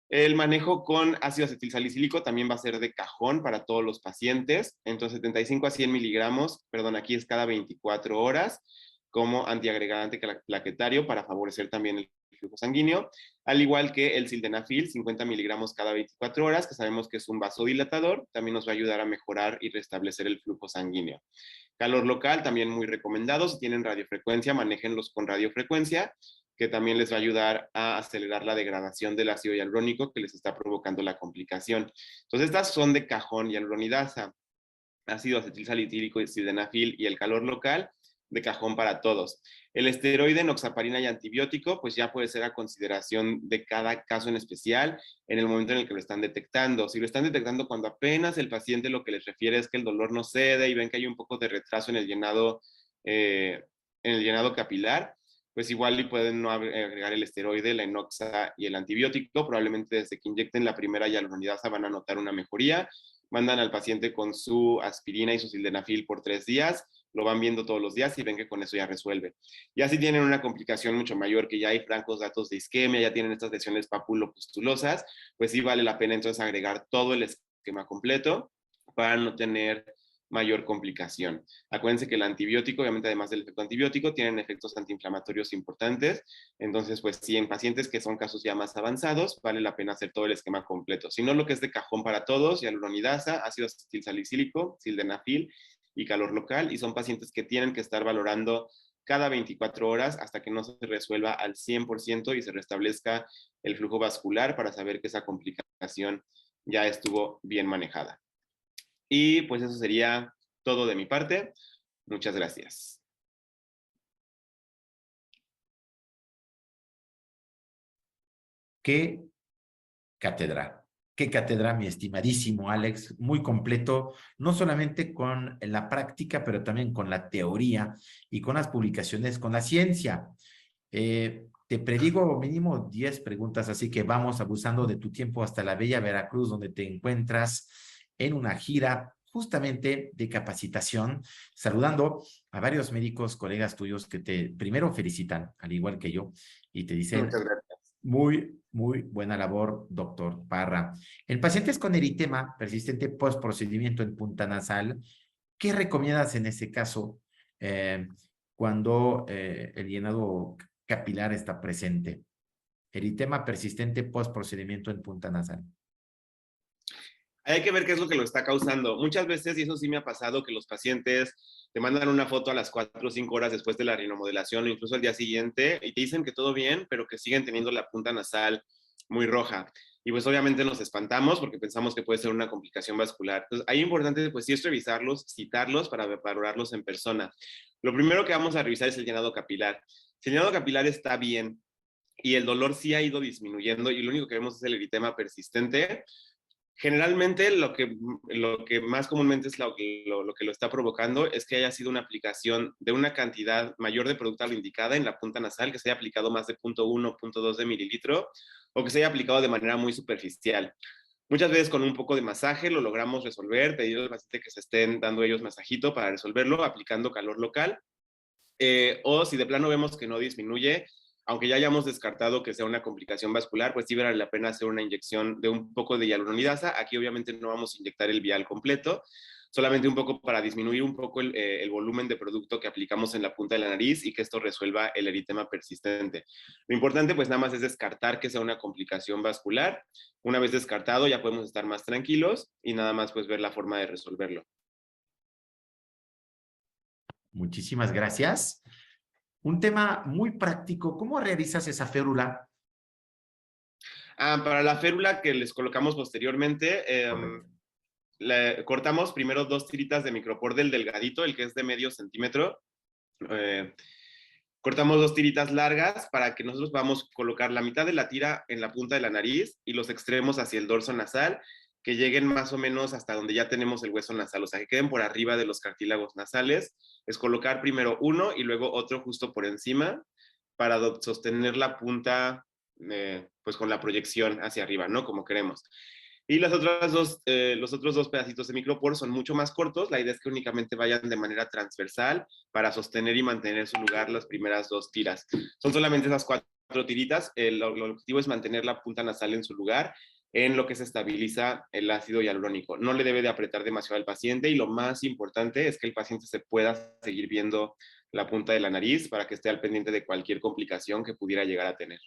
El manejo con ácido acetilsalicílico también va a ser de cajón para todos los pacientes. Entonces, 75 a 100 miligramos, perdón, aquí es cada 24 horas como antiagregante plaquetario para favorecer también el flujo sanguíneo, al igual que el sildenafil, 50 miligramos cada 24 horas, que sabemos que es un vasodilatador, también nos va a ayudar a mejorar y restablecer el flujo sanguíneo. Calor local, también muy recomendado. Si tienen radiofrecuencia, manéjenlos con radiofrecuencia, que también les va a ayudar a acelerar la degradación del ácido hialurónico que les está provocando la complicación. Entonces, estas son de cajón: hialuronidasa, ácido acetilsalicílico y sildenafil, y el calor local, de cajón para todos. El esteroide, enoxaparina y antibiótico, pues ya puede ser a consideración de cada caso en especial en el momento en el que lo están detectando. Si lo están detectando cuando apenas el paciente lo que les refiere es que el dolor no cede y ven que hay un poco de retraso en el llenado capilar, pues igual y pueden no agregar el esteroide, la enoxa y el antibiótico. Probablemente desde que inyecten la primera hialuronidasa van a notar una mejoría. Mandan al paciente con su aspirina y su sildenafil por 3 días, lo van viendo todos los días y ven que con eso ya resuelve. Ya si tienen una complicación mucho mayor, que ya hay francos datos de isquemia, ya tienen estas lesiones papulopustulosas, pues sí vale la pena entonces agregar todo el esquema completo para no tener mayor complicación. Acuérdense que el antibiótico, obviamente además del efecto antibiótico, tienen efectos antiinflamatorios importantes. Entonces, pues sí, en pacientes que son casos ya más avanzados, vale la pena hacer todo el esquema completo. Si no, lo que es de cajón para todos: hialuronidasa, ácido acetilsalicílico, sildenafil y calor local. Y son pacientes que tienen que estar valorando cada 24 horas hasta que no se resuelva al 100% y se restablezca el flujo vascular, para saber que esa complicación ya estuvo bien manejada. Y pues eso sería todo de mi parte. Muchas gracias. Qué cátedra, qué cátedra, mi estimadísimo Alex, muy completo, no solamente con la práctica, pero también con la teoría y con las publicaciones, con la ciencia. Te predigo mínimo 10 preguntas, así que vamos abusando de tu tiempo hasta la bella Veracruz, donde te encuentras en una gira justamente de capacitación, saludando a varios médicos, colegas tuyos que te primero felicitan, al igual que yo, y te dicen: Muchas gracias. muy buena labor, doctor Parra. En pacientes con eritema persistente post procedimiento en punta nasal, ¿qué recomiendas en ese caso cuando el llenado capilar está presente? Eritema persistente post procedimiento en punta nasal. Hay que ver qué es lo que lo está causando. Muchas veces, y eso sí me ha pasado, que los pacientes te mandan una foto a las 4 o 5 horas después de la rinomodelación, o incluso al día siguiente, y te dicen que todo bien, pero que siguen teniendo la punta nasal muy roja. Y pues obviamente nos espantamos porque pensamos que puede ser una complicación vascular. Entonces, ahí es importante, pues sí, es revisarlos, citarlos para valorarlos en persona. Lo primero que vamos a revisar es el llenado capilar. Si el llenado capilar está bien y el dolor sí ha ido disminuyendo y lo único que vemos es el eritema persistente, generalmente lo que más comúnmente es lo que lo está provocando es que haya sido una aplicación de una cantidad mayor de producto a lo indicada en la punta nasal, que se haya aplicado más de 0.1, 0.2 de mililitro, o que se haya aplicado de manera muy superficial. Muchas veces con un poco de masaje lo logramos resolver, pedir al paciente que se estén dando ellos masajito para resolverlo, aplicando calor local. O si de plano vemos que no disminuye, aunque ya hayamos descartado que sea una complicación vascular, pues sí vale la pena hacer una inyección de un poco de hialuronidasa. Aquí obviamente no vamos a inyectar el vial completo, solamente un poco para disminuir un poco el volumen de producto que aplicamos en la punta de la nariz y que esto resuelva el eritema persistente. Lo importante pues nada más es descartar que sea una complicación vascular. Una vez descartado ya podemos estar más tranquilos y nada más pues ver la forma de resolverlo. Muchísimas gracias. Un tema muy práctico, ¿cómo realizas esa férula? Para la férula que les colocamos posteriormente, Correcto. cortamos primero 2 tiritas de micropor del delgadito, el que es de medio centímetro. Eh, Cortamos 2 tiritas largas para que nosotros podamos colocar la mitad de la tira en la punta de la nariz y los extremos hacia el dorso nasal, que lleguen más o menos hasta donde ya tenemos el hueso nasal, o sea, que queden por arriba de los cartílagos nasales. Es colocar primero uno y luego otro justo por encima para sostener la punta, pues con la proyección hacia arriba, ¿no? Como queremos. Y los otros dos pedacitos de micropor son mucho más cortos. La idea es que únicamente vayan de manera transversal para sostener y mantener su lugar las primeras 2 tiras. Son solamente esas 4 tiritas. El objetivo es mantener la punta nasal en su lugar, en lo que se estabiliza el ácido hialurónico. No le debe de apretar demasiado al paciente, y lo más importante es que el paciente se pueda seguir viendo la punta de la nariz para que esté al pendiente de cualquier complicación que pudiera llegar a tener.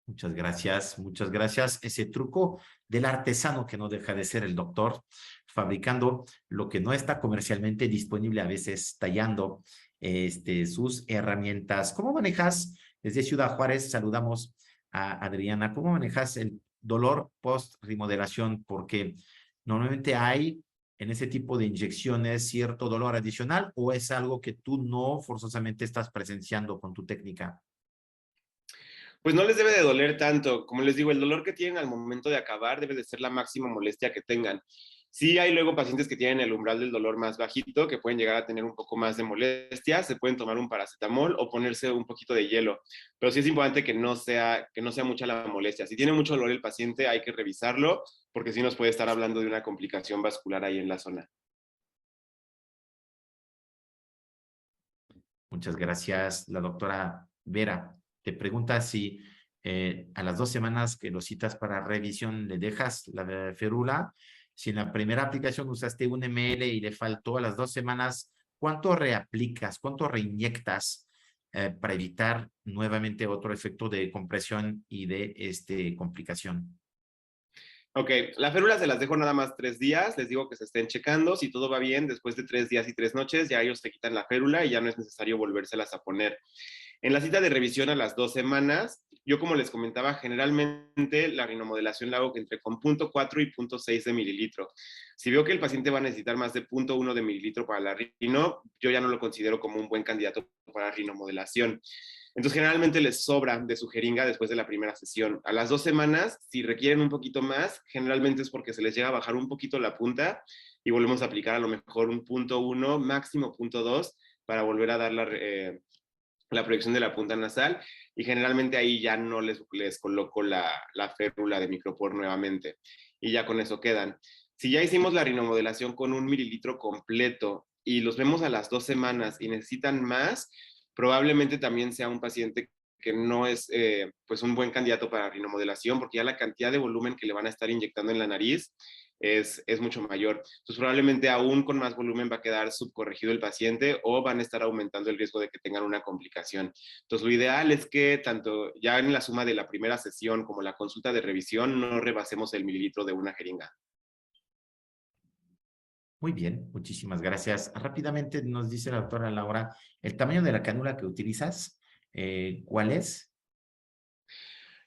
Muchas gracias, muchas gracias. Ese truco del artesano que no deja de ser el doctor, fabricando lo que no está comercialmente disponible, a veces tallando sus herramientas. ¿Cómo manejas desde Ciudad Juárez? Saludamos a Adriana. ¿Cómo manejas el dolor post-remodelación? Porque normalmente hay en ese tipo de inyecciones cierto dolor adicional, o es algo que tú no forzosamente estás presenciando con tu técnica. Pues no les debe de doler tanto. Como les digo, el dolor que tienen al momento de acabar debe de ser la máxima molestia que tengan. Sí hay luego pacientes que tienen el umbral del dolor más bajito, que pueden llegar a tener un poco más de molestia, se pueden tomar un paracetamol o ponerse un poquito de hielo, pero sí es importante que no sea mucha la molestia. Si tiene mucho dolor el paciente hay que revisarlo, porque sí nos puede estar hablando de una complicación vascular ahí en la zona. Muchas gracias. La doctora Vera te pregunta si a las 2 semanas que lo citas para revisión le dejas la férula. Si en la primera aplicación usaste 1 ml y le faltó a las 2 semanas, ¿cuánto reaplicas? ¿Cuánto reinyectas para evitar nuevamente otro efecto de compresión y de complicación? Ok, las férulas se las dejo nada más 3 días, les digo que se estén checando, si todo va bien, después de 3 días y 3 noches, ya ellos te quitan la férula y ya no es necesario volvérselas a poner. En la cita de revisión a las 2 semanas, yo como les comentaba, generalmente la rinomodelación la hago entre con 0.4 y 0.6 de mililitro. Si veo que el paciente va a necesitar más de 0.1 de mililitro para la rino, yo ya no lo considero como un buen candidato para rinomodelación. Entonces, generalmente les sobra de su jeringa después de la primera sesión. A las 2 semanas, si requieren un poquito más, generalmente es porque se les llega a bajar un poquito la punta y volvemos a aplicar a lo mejor un 0.1, máximo 0.2, para volver a dar la proyección de la punta nasal, y generalmente ahí ya no les coloco la férula de micropor nuevamente y ya con eso quedan. Si ya hicimos la rinomodelación con 1 mililitro completo y los vemos a las 2 semanas y necesitan más, probablemente también sea un paciente que no es pues un buen candidato para rinomodelación, porque ya la cantidad de volumen que le van a estar inyectando en la nariz es mucho mayor. Entonces, probablemente aún con más volumen va a quedar subcorregido el paciente o van a estar aumentando el riesgo de que tengan una complicación. Entonces, lo ideal es que tanto ya en la suma de la primera sesión como la consulta de revisión no rebasemos el mililitro de una jeringa. Muy bien, muchísimas gracias. Rápidamente nos dice la doctora Laura, el tamaño de la cánula que utilizas, ¿cuál es?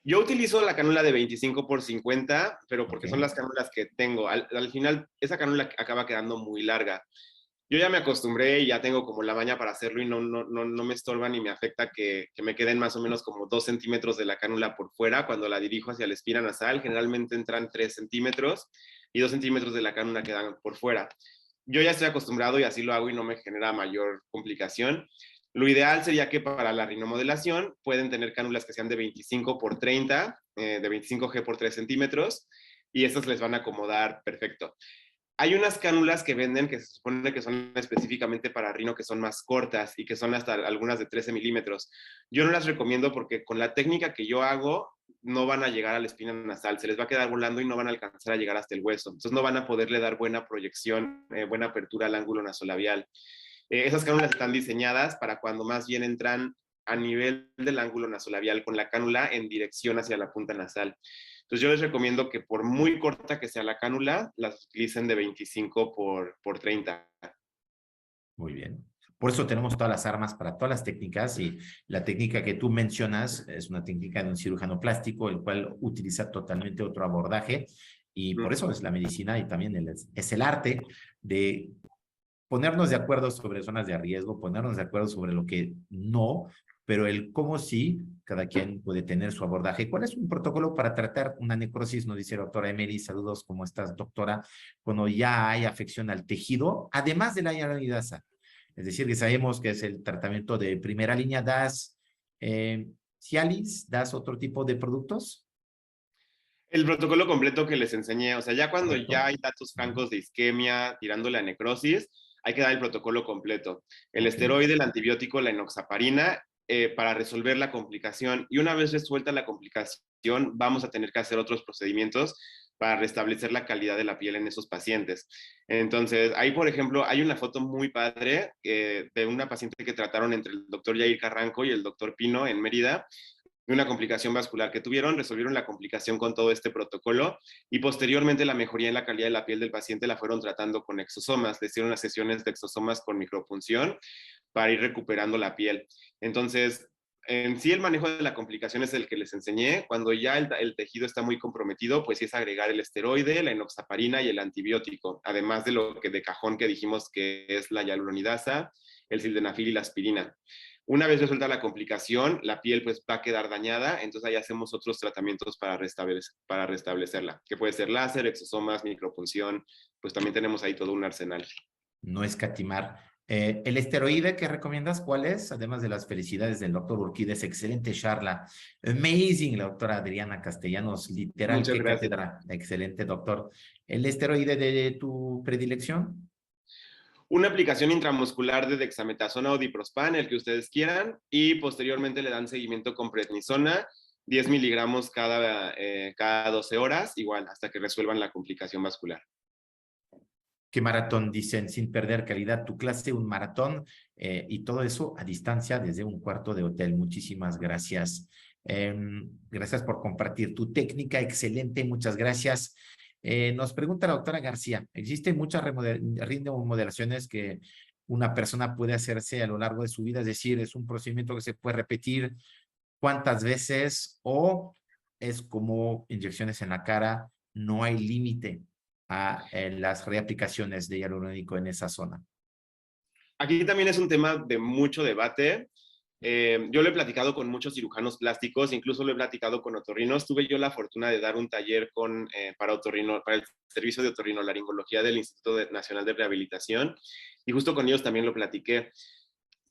Yo utilizo la cánula de 25 por 50, pero Ok. porque son las cánulas que tengo. Al final, esa cánula acaba quedando muy larga. Yo ya me acostumbré y ya tengo como la maña para hacerlo y no me estorba ni me afecta que me queden más o menos como 2 centímetros de la cánula por fuera. Cuando la dirijo hacia la espina nasal, generalmente entran 3 centímetros y 2 centímetros de la cánula quedan por fuera. Yo ya estoy acostumbrado y así lo hago y no me genera mayor complicación. Lo ideal sería que para la rinomodelación pueden tener cánulas que sean de 25 por 30, de 25G por 3 centímetros, y estas les van a acomodar perfecto. Hay unas cánulas que venden que se supone que son específicamente para rino, que son más cortas y que son hasta algunas de 13 milímetros. Yo no las recomiendo porque con la técnica que yo hago no van a llegar a la espina nasal, se les va a quedar volando y no van a alcanzar a llegar hasta el hueso. Entonces no van a poderle dar buena proyección, buena apertura al ángulo nasolabial. Esas cánulas están diseñadas para cuando más bien entran a nivel del ángulo nasolabial con la cánula en dirección hacia la punta nasal. Entonces yo les recomiendo que por muy corta que sea la cánula, las utilicen de 25 por 30. Muy bien. Por eso tenemos todas las armas para todas las técnicas, y la técnica que tú mencionas es una técnica de un cirujano plástico, el cual utiliza totalmente otro abordaje, y por eso es la medicina, y también es el arte de ponernos de acuerdo sobre zonas de riesgo, ponernos de acuerdo sobre lo que no, pero el cómo sí, cada quien puede tener su abordaje. ¿Cuál es un protocolo para tratar una necrosis? Nos dice la doctora Emily. Saludos, ¿cómo estás, doctora? Cuando ya hay afección al tejido, además de la hyaluronidasa. Es decir, que sabemos que es el tratamiento de primera línea. ¿Das Cialis? ¿Das otro tipo de productos? El protocolo completo que les enseñé, o sea, ya cuando ya Correcto. hay datos francos de isquemia tirándole a necrosis, hay que dar el protocolo completo. El Ok. esteroide, el antibiótico, la enoxaparina, para resolver la complicación. Y una vez resuelta la complicación, vamos a tener que hacer otros procedimientos para restablecer la calidad de la piel en esos pacientes. Entonces, ahí, por ejemplo, hay una foto muy padre de una paciente que trataron entre el doctor Yair Carranco y el doctor Pino en Mérida. de una complicación vascular que tuvieron, resolvieron la complicación con todo este protocolo y posteriormente la mejoría en la calidad de la piel del paciente la fueron tratando con exosomas, le hicieron las sesiones de exosomas con micropunción para ir recuperando la piel. Entonces, en sí el manejo de la complicación es el que les enseñé. Cuando ya el tejido está muy comprometido, pues sí es agregar el esteroide, la enoxaparina y el antibiótico, además de lo que de cajón que dijimos que es la hialuronidasa, el sildenafil y la aspirina. Una vez resuelta la complicación, la piel pues va a quedar dañada, entonces ahí hacemos otros tratamientos para restablecerla, que puede ser láser, exosomas, micropunción, pues también tenemos ahí todo un arsenal. No escatimar. ¿El esteroide que recomiendas cuál es? Además de las felicidades del doctor Urquídez, excelente charla. Amazing, la doctora Adriana Castellanos, literal, Muchas qué gracias. cátedra. Excelente, doctor. ¿El esteroide de tu predilección? Una aplicación intramuscular de dexametasona o diprospan, el que ustedes quieran, y posteriormente le dan seguimiento con prednisona, 10 miligramos cada 12 horas, igual, hasta que resuelvan la complicación vascular. ¿Qué maratón? Dicen, sin perder calidad tu clase, un maratón y todo eso a distancia desde un cuarto de hotel. Muchísimas gracias. Gracias por compartir tu técnica, excelente, muchas gracias. Nos pregunta la doctora García, ¿existen muchas remodelaciones que una persona puede hacerse a lo largo de su vida? Es decir, ¿es un procedimiento que se puede repetir cuántas veces o es como inyecciones en la cara? No hay límite a las reaplicaciones de hialurónico en esa zona. Aquí también es un tema de mucho debate. Yo lo he platicado con muchos cirujanos plásticos, incluso lo he platicado con otorrinos. Tuve yo la fortuna de dar un taller para el servicio de otorrinolaringología del Instituto Nacional de Rehabilitación y justo con ellos también lo platiqué.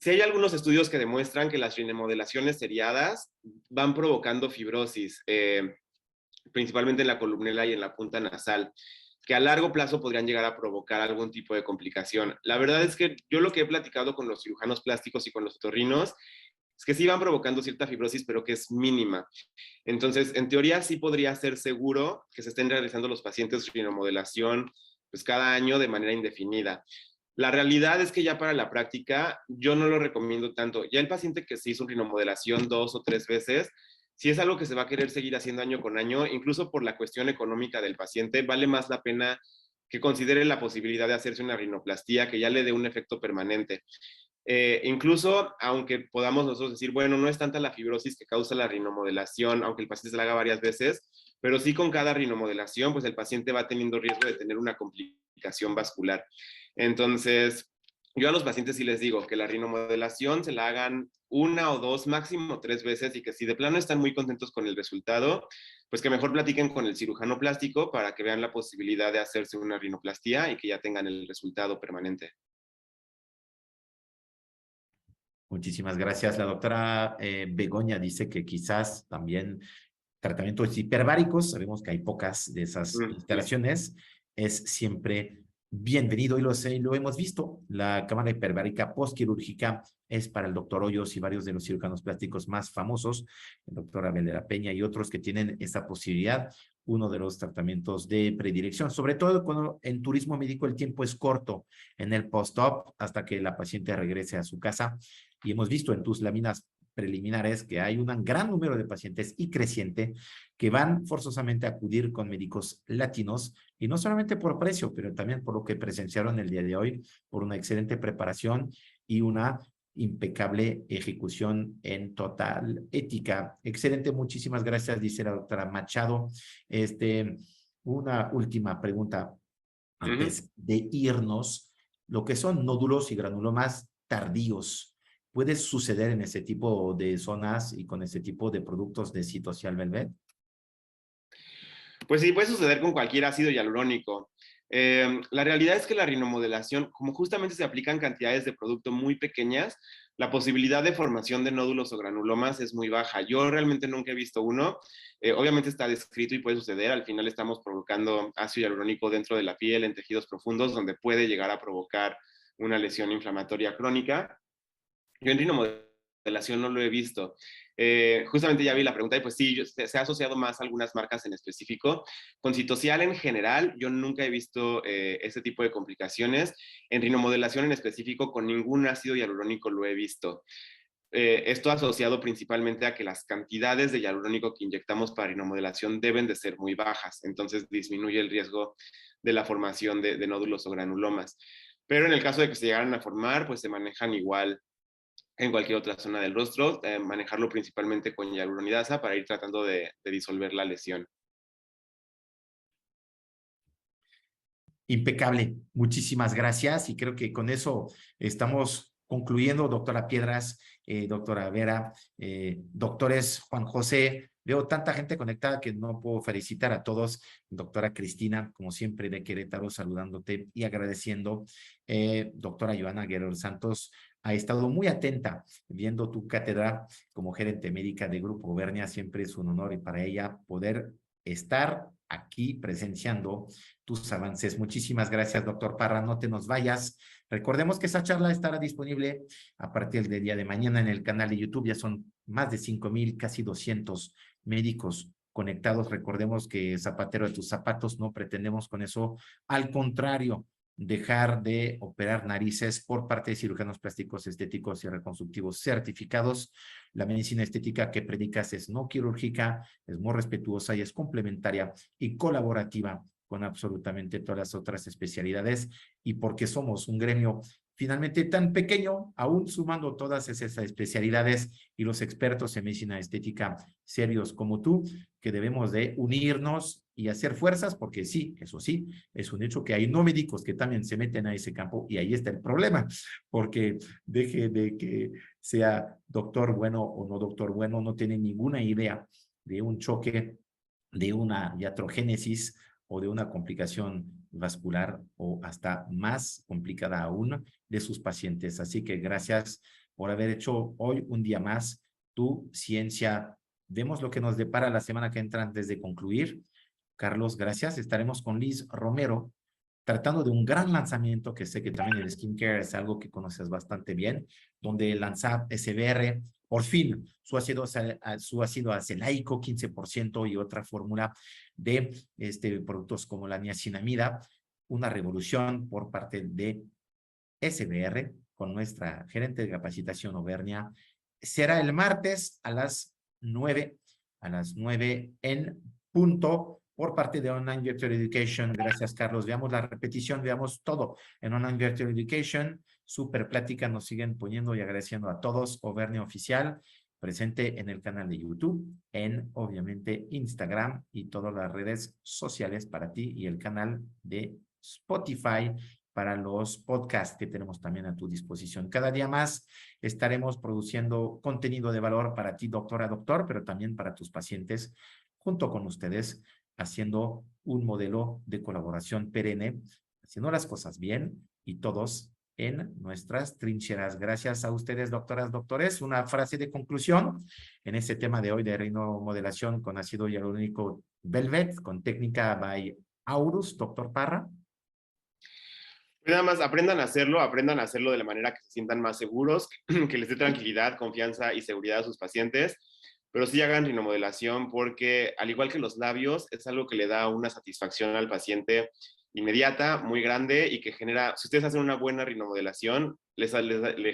Sí hay algunos estudios que demuestran que las remodelaciones seriadas van provocando fibrosis, principalmente en la columela y en la punta nasal, que a largo plazo podrían llegar a provocar algún tipo de complicación. La verdad es que yo lo que he platicado con los cirujanos plásticos y con los otorrinos es que sí van provocando cierta fibrosis, pero que es mínima. Entonces, en teoría sí podría ser seguro que se estén realizando los pacientes rinomodelación pues cada año de manera indefinida. La realidad es que ya para la práctica yo no lo recomiendo tanto. Ya el paciente que se hizo rinomodelación 2 o 3 veces, si es algo que se va a querer seguir haciendo año con año, incluso por la cuestión económica del paciente, vale más la pena que considere la posibilidad de hacerse una rinoplastía que ya le dé un efecto permanente. Incluso, aunque podamos nosotros decir, bueno, no es tanta la fibrosis que causa la rinomodelación, aunque el paciente se la haga varias veces, pero sí con cada rinomodelación, pues el paciente va teniendo riesgo de tener una complicación vascular. Entonces, yo a los pacientes sí les digo que la rinomodelación se la hagan 1 o 2, máximo 3 veces, y que si de plano están muy contentos con el resultado, pues que mejor platiquen con el cirujano plástico para que vean la posibilidad de hacerse una rinoplastía y que ya tengan el resultado permanente. Muchísimas gracias. La doctora Begoña dice que quizás también tratamientos hiperbáricos, sabemos que hay pocas de esas Sí. instalaciones, es siempre bienvenido y lo hemos visto. La cámara hiperbárica postquirúrgica es para el doctor Hoyos y varios de los cirujanos plásticos más famosos, el doctor Abel de la Peña y otros que tienen esa posibilidad, uno de los tratamientos de predilección, sobre todo cuando en turismo médico el tiempo es corto en el post-op hasta que la paciente regrese a su casa. Y hemos visto en tus láminas preliminares que hay un gran número de pacientes y creciente que van forzosamente a acudir con médicos latinos y no solamente por precio, pero también por lo que presenciaron el día de hoy, por una excelente preparación y una impecable ejecución en total ética. Excelente, muchísimas gracias, dice la doctora Machado. Una última pregunta antes de irnos. Lo que son nódulos y granulomas tardíos, ¿puede suceder en ese tipo de zonas y con ese tipo de productos de Citocial Velvet? Pues sí, puede suceder con cualquier ácido hialurónico. La realidad es que la rinomodelación, como justamente se aplican cantidades de producto muy pequeñas, la posibilidad de formación de nódulos o granulomas es muy baja. Yo realmente nunca he visto uno. Obviamente está descrito y puede suceder. Al final estamos provocando ácido hialurónico dentro de la piel, en tejidos profundos, donde puede llegar a provocar una lesión inflamatoria crónica. Yo en rinomodelación no lo he visto. Justamente ya vi la pregunta y pues sí, se ha asociado más a algunas marcas en específico. Con Citocial en general, yo nunca he visto ese tipo de complicaciones. En rinomodelación en específico, con ningún ácido hialurónico lo he visto. Esto asociado principalmente a que las cantidades de hialurónico que inyectamos para rinomodelación deben de ser muy bajas, entonces disminuye el riesgo de la formación de nódulos o granulomas. Pero en el caso de que se llegaran a formar, pues se manejan igual en cualquier otra zona del rostro, manejarlo principalmente con hialuronidasa para ir tratando de disolver la lesión. Impecable. Muchísimas gracias y creo que con eso estamos concluyendo, doctora Piedras, doctora Vera, doctores Juan José. Veo tanta gente conectada que no puedo felicitar a todos. Doctora Cristina, como siempre, de Querétaro, saludándote y agradeciendo. Doctora Joana Guerrero Santos, ha estado muy atenta viendo tu cátedra como gerente médica de Grupo Bernia. Siempre es un honor y para ella poder estar aquí presenciando tus avances. Muchísimas gracias, doctor Parra. No te nos vayas. Recordemos que esa charla estará disponible a partir del día de mañana en el canal de YouTube. Ya son más de 5,000, casi 200 médicos conectados. Recordemos que zapatero de tus zapatos, no pretendemos con eso, al contrario, dejar de operar narices por parte de cirujanos plásticos, estéticos y reconstructivos certificados. La medicina estética que predicas es no quirúrgica, es muy respetuosa y es complementaria y colaborativa con absolutamente todas las otras especialidades, y porque somos un gremio finalmente tan pequeño, aún sumando todas esas especialidades y los expertos en medicina estética serios como tú, que debemos de unirnos y hacer fuerzas, porque sí, eso sí, es un hecho que hay no médicos que también se meten a ese campo y ahí está el problema, porque deje de que sea doctor bueno o no doctor bueno, no tiene ninguna idea de un choque, de una iatrogénesis o de una complicación vascular o hasta más complicada aún de sus pacientes. Así que gracias por haber hecho hoy un día más tu ciencia. Vemos lo que nos depara la semana que entra antes de concluir. Carlos, gracias. Estaremos con Liz Romero tratando de un gran lanzamiento que sé que también el skincare es algo que conoces bastante bien, donde lanza SBR, por fin, su ácido acelaico 15% y otra fórmula de productos como la niacinamida, una revolución por parte de SBR con nuestra gerente de capacitación Auvernia. Será el martes a las 9 en punto por parte de Online Virtual Education. Gracias, Carlos. Veamos la repetición, veamos todo en Online Virtual Education. Súper plática, nos siguen poniendo y agradeciendo a todos. Auvernia Oficial, presente en el canal de YouTube, en obviamente Instagram y todas las redes sociales para ti y el canal de Spotify para los podcasts que tenemos también a tu disposición. Cada día más estaremos produciendo contenido de valor para ti, doctora, doctor, pero también para tus pacientes, junto con ustedes, haciendo un modelo de colaboración perenne, haciendo las cosas bien y todos en nuestras trincheras. Gracias a ustedes, doctoras, doctores. Una frase de conclusión en este tema de hoy de rinomodelación con ácido hialurónico Velvet, con técnica by Aurus, doctor Parra. Nada más aprendan a hacerlo de la manera que se sientan más seguros, que les dé tranquilidad, confianza y seguridad a sus pacientes, pero sí hagan rinomodelación porque al igual que los labios, es algo que le da una satisfacción al paciente inmediata, muy grande y que genera, si ustedes hacen una buena rinomodelación, les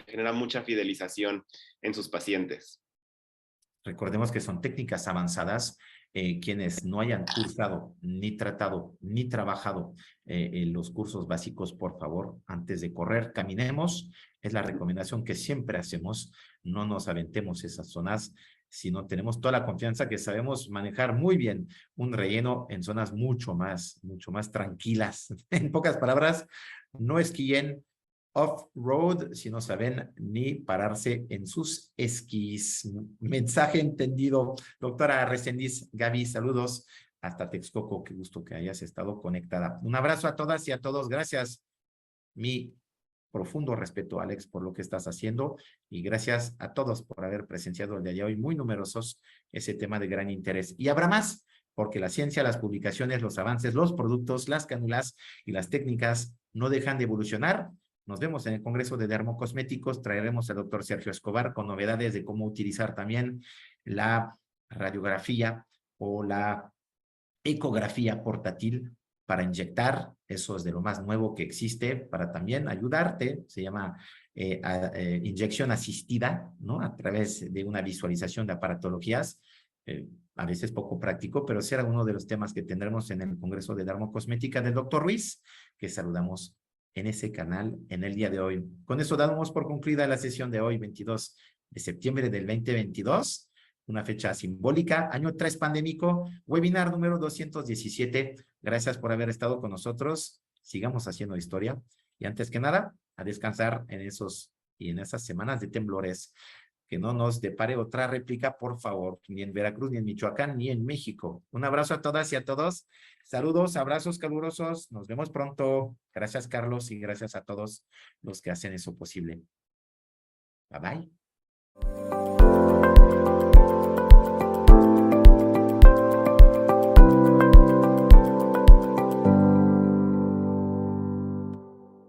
genera mucha fidelización en sus pacientes. Recordemos que son técnicas avanzadas. Quienes no hayan cursado, ni tratado, ni trabajado en los cursos básicos, por favor, antes de correr, caminemos. Es la recomendación que siempre hacemos. No nos aventemos esas zonas, sino tenemos toda la confianza que sabemos manejar muy bien un relleno en zonas mucho más tranquilas. En pocas palabras, no esquíen off-road si no saben ni pararse en sus esquís. Mensaje entendido. Doctora Resendiz, Gaby, saludos hasta Texcoco. Qué gusto que hayas estado conectada. Un abrazo a todas y a todos. Gracias. Mi profundo respeto, Alex, por lo que estás haciendo y gracias a todos por haber presenciado el día de hoy, muy numerosos, ese tema de gran interés. Y habrá más, porque la ciencia, las publicaciones, los avances, los productos, las cánulas y las técnicas no dejan de evolucionar. Nos vemos en el Congreso de Dermocosméticos. Traeremos al doctor Sergio Escobar con novedades de cómo utilizar también la radiografía o la ecografía portátil para inyectar. Eso es de lo más nuevo que existe para también ayudarte. Se llama inyección asistida, ¿no? A través de una visualización de aparatologías, a veces poco práctico, pero será uno de los temas que tendremos en el Congreso de Dermocosmética del Dr. Ruiz, que saludamos en ese canal en el día de hoy. Con eso damos por concluida la sesión de hoy, 22 de septiembre del 2022, una fecha simbólica, año 3 pandémico, webinar número 217. Gracias por haber estado con nosotros. Sigamos haciendo historia. Y antes que nada, a descansar en esos y en esas semanas de temblores. Que no nos depare otra réplica, por favor, ni en Veracruz, ni en Michoacán, ni en México. Un abrazo a todas y a todos. Saludos, abrazos calurosos. Nos vemos pronto. Gracias, Carlos, y gracias a todos los que hacen eso posible. Bye, bye.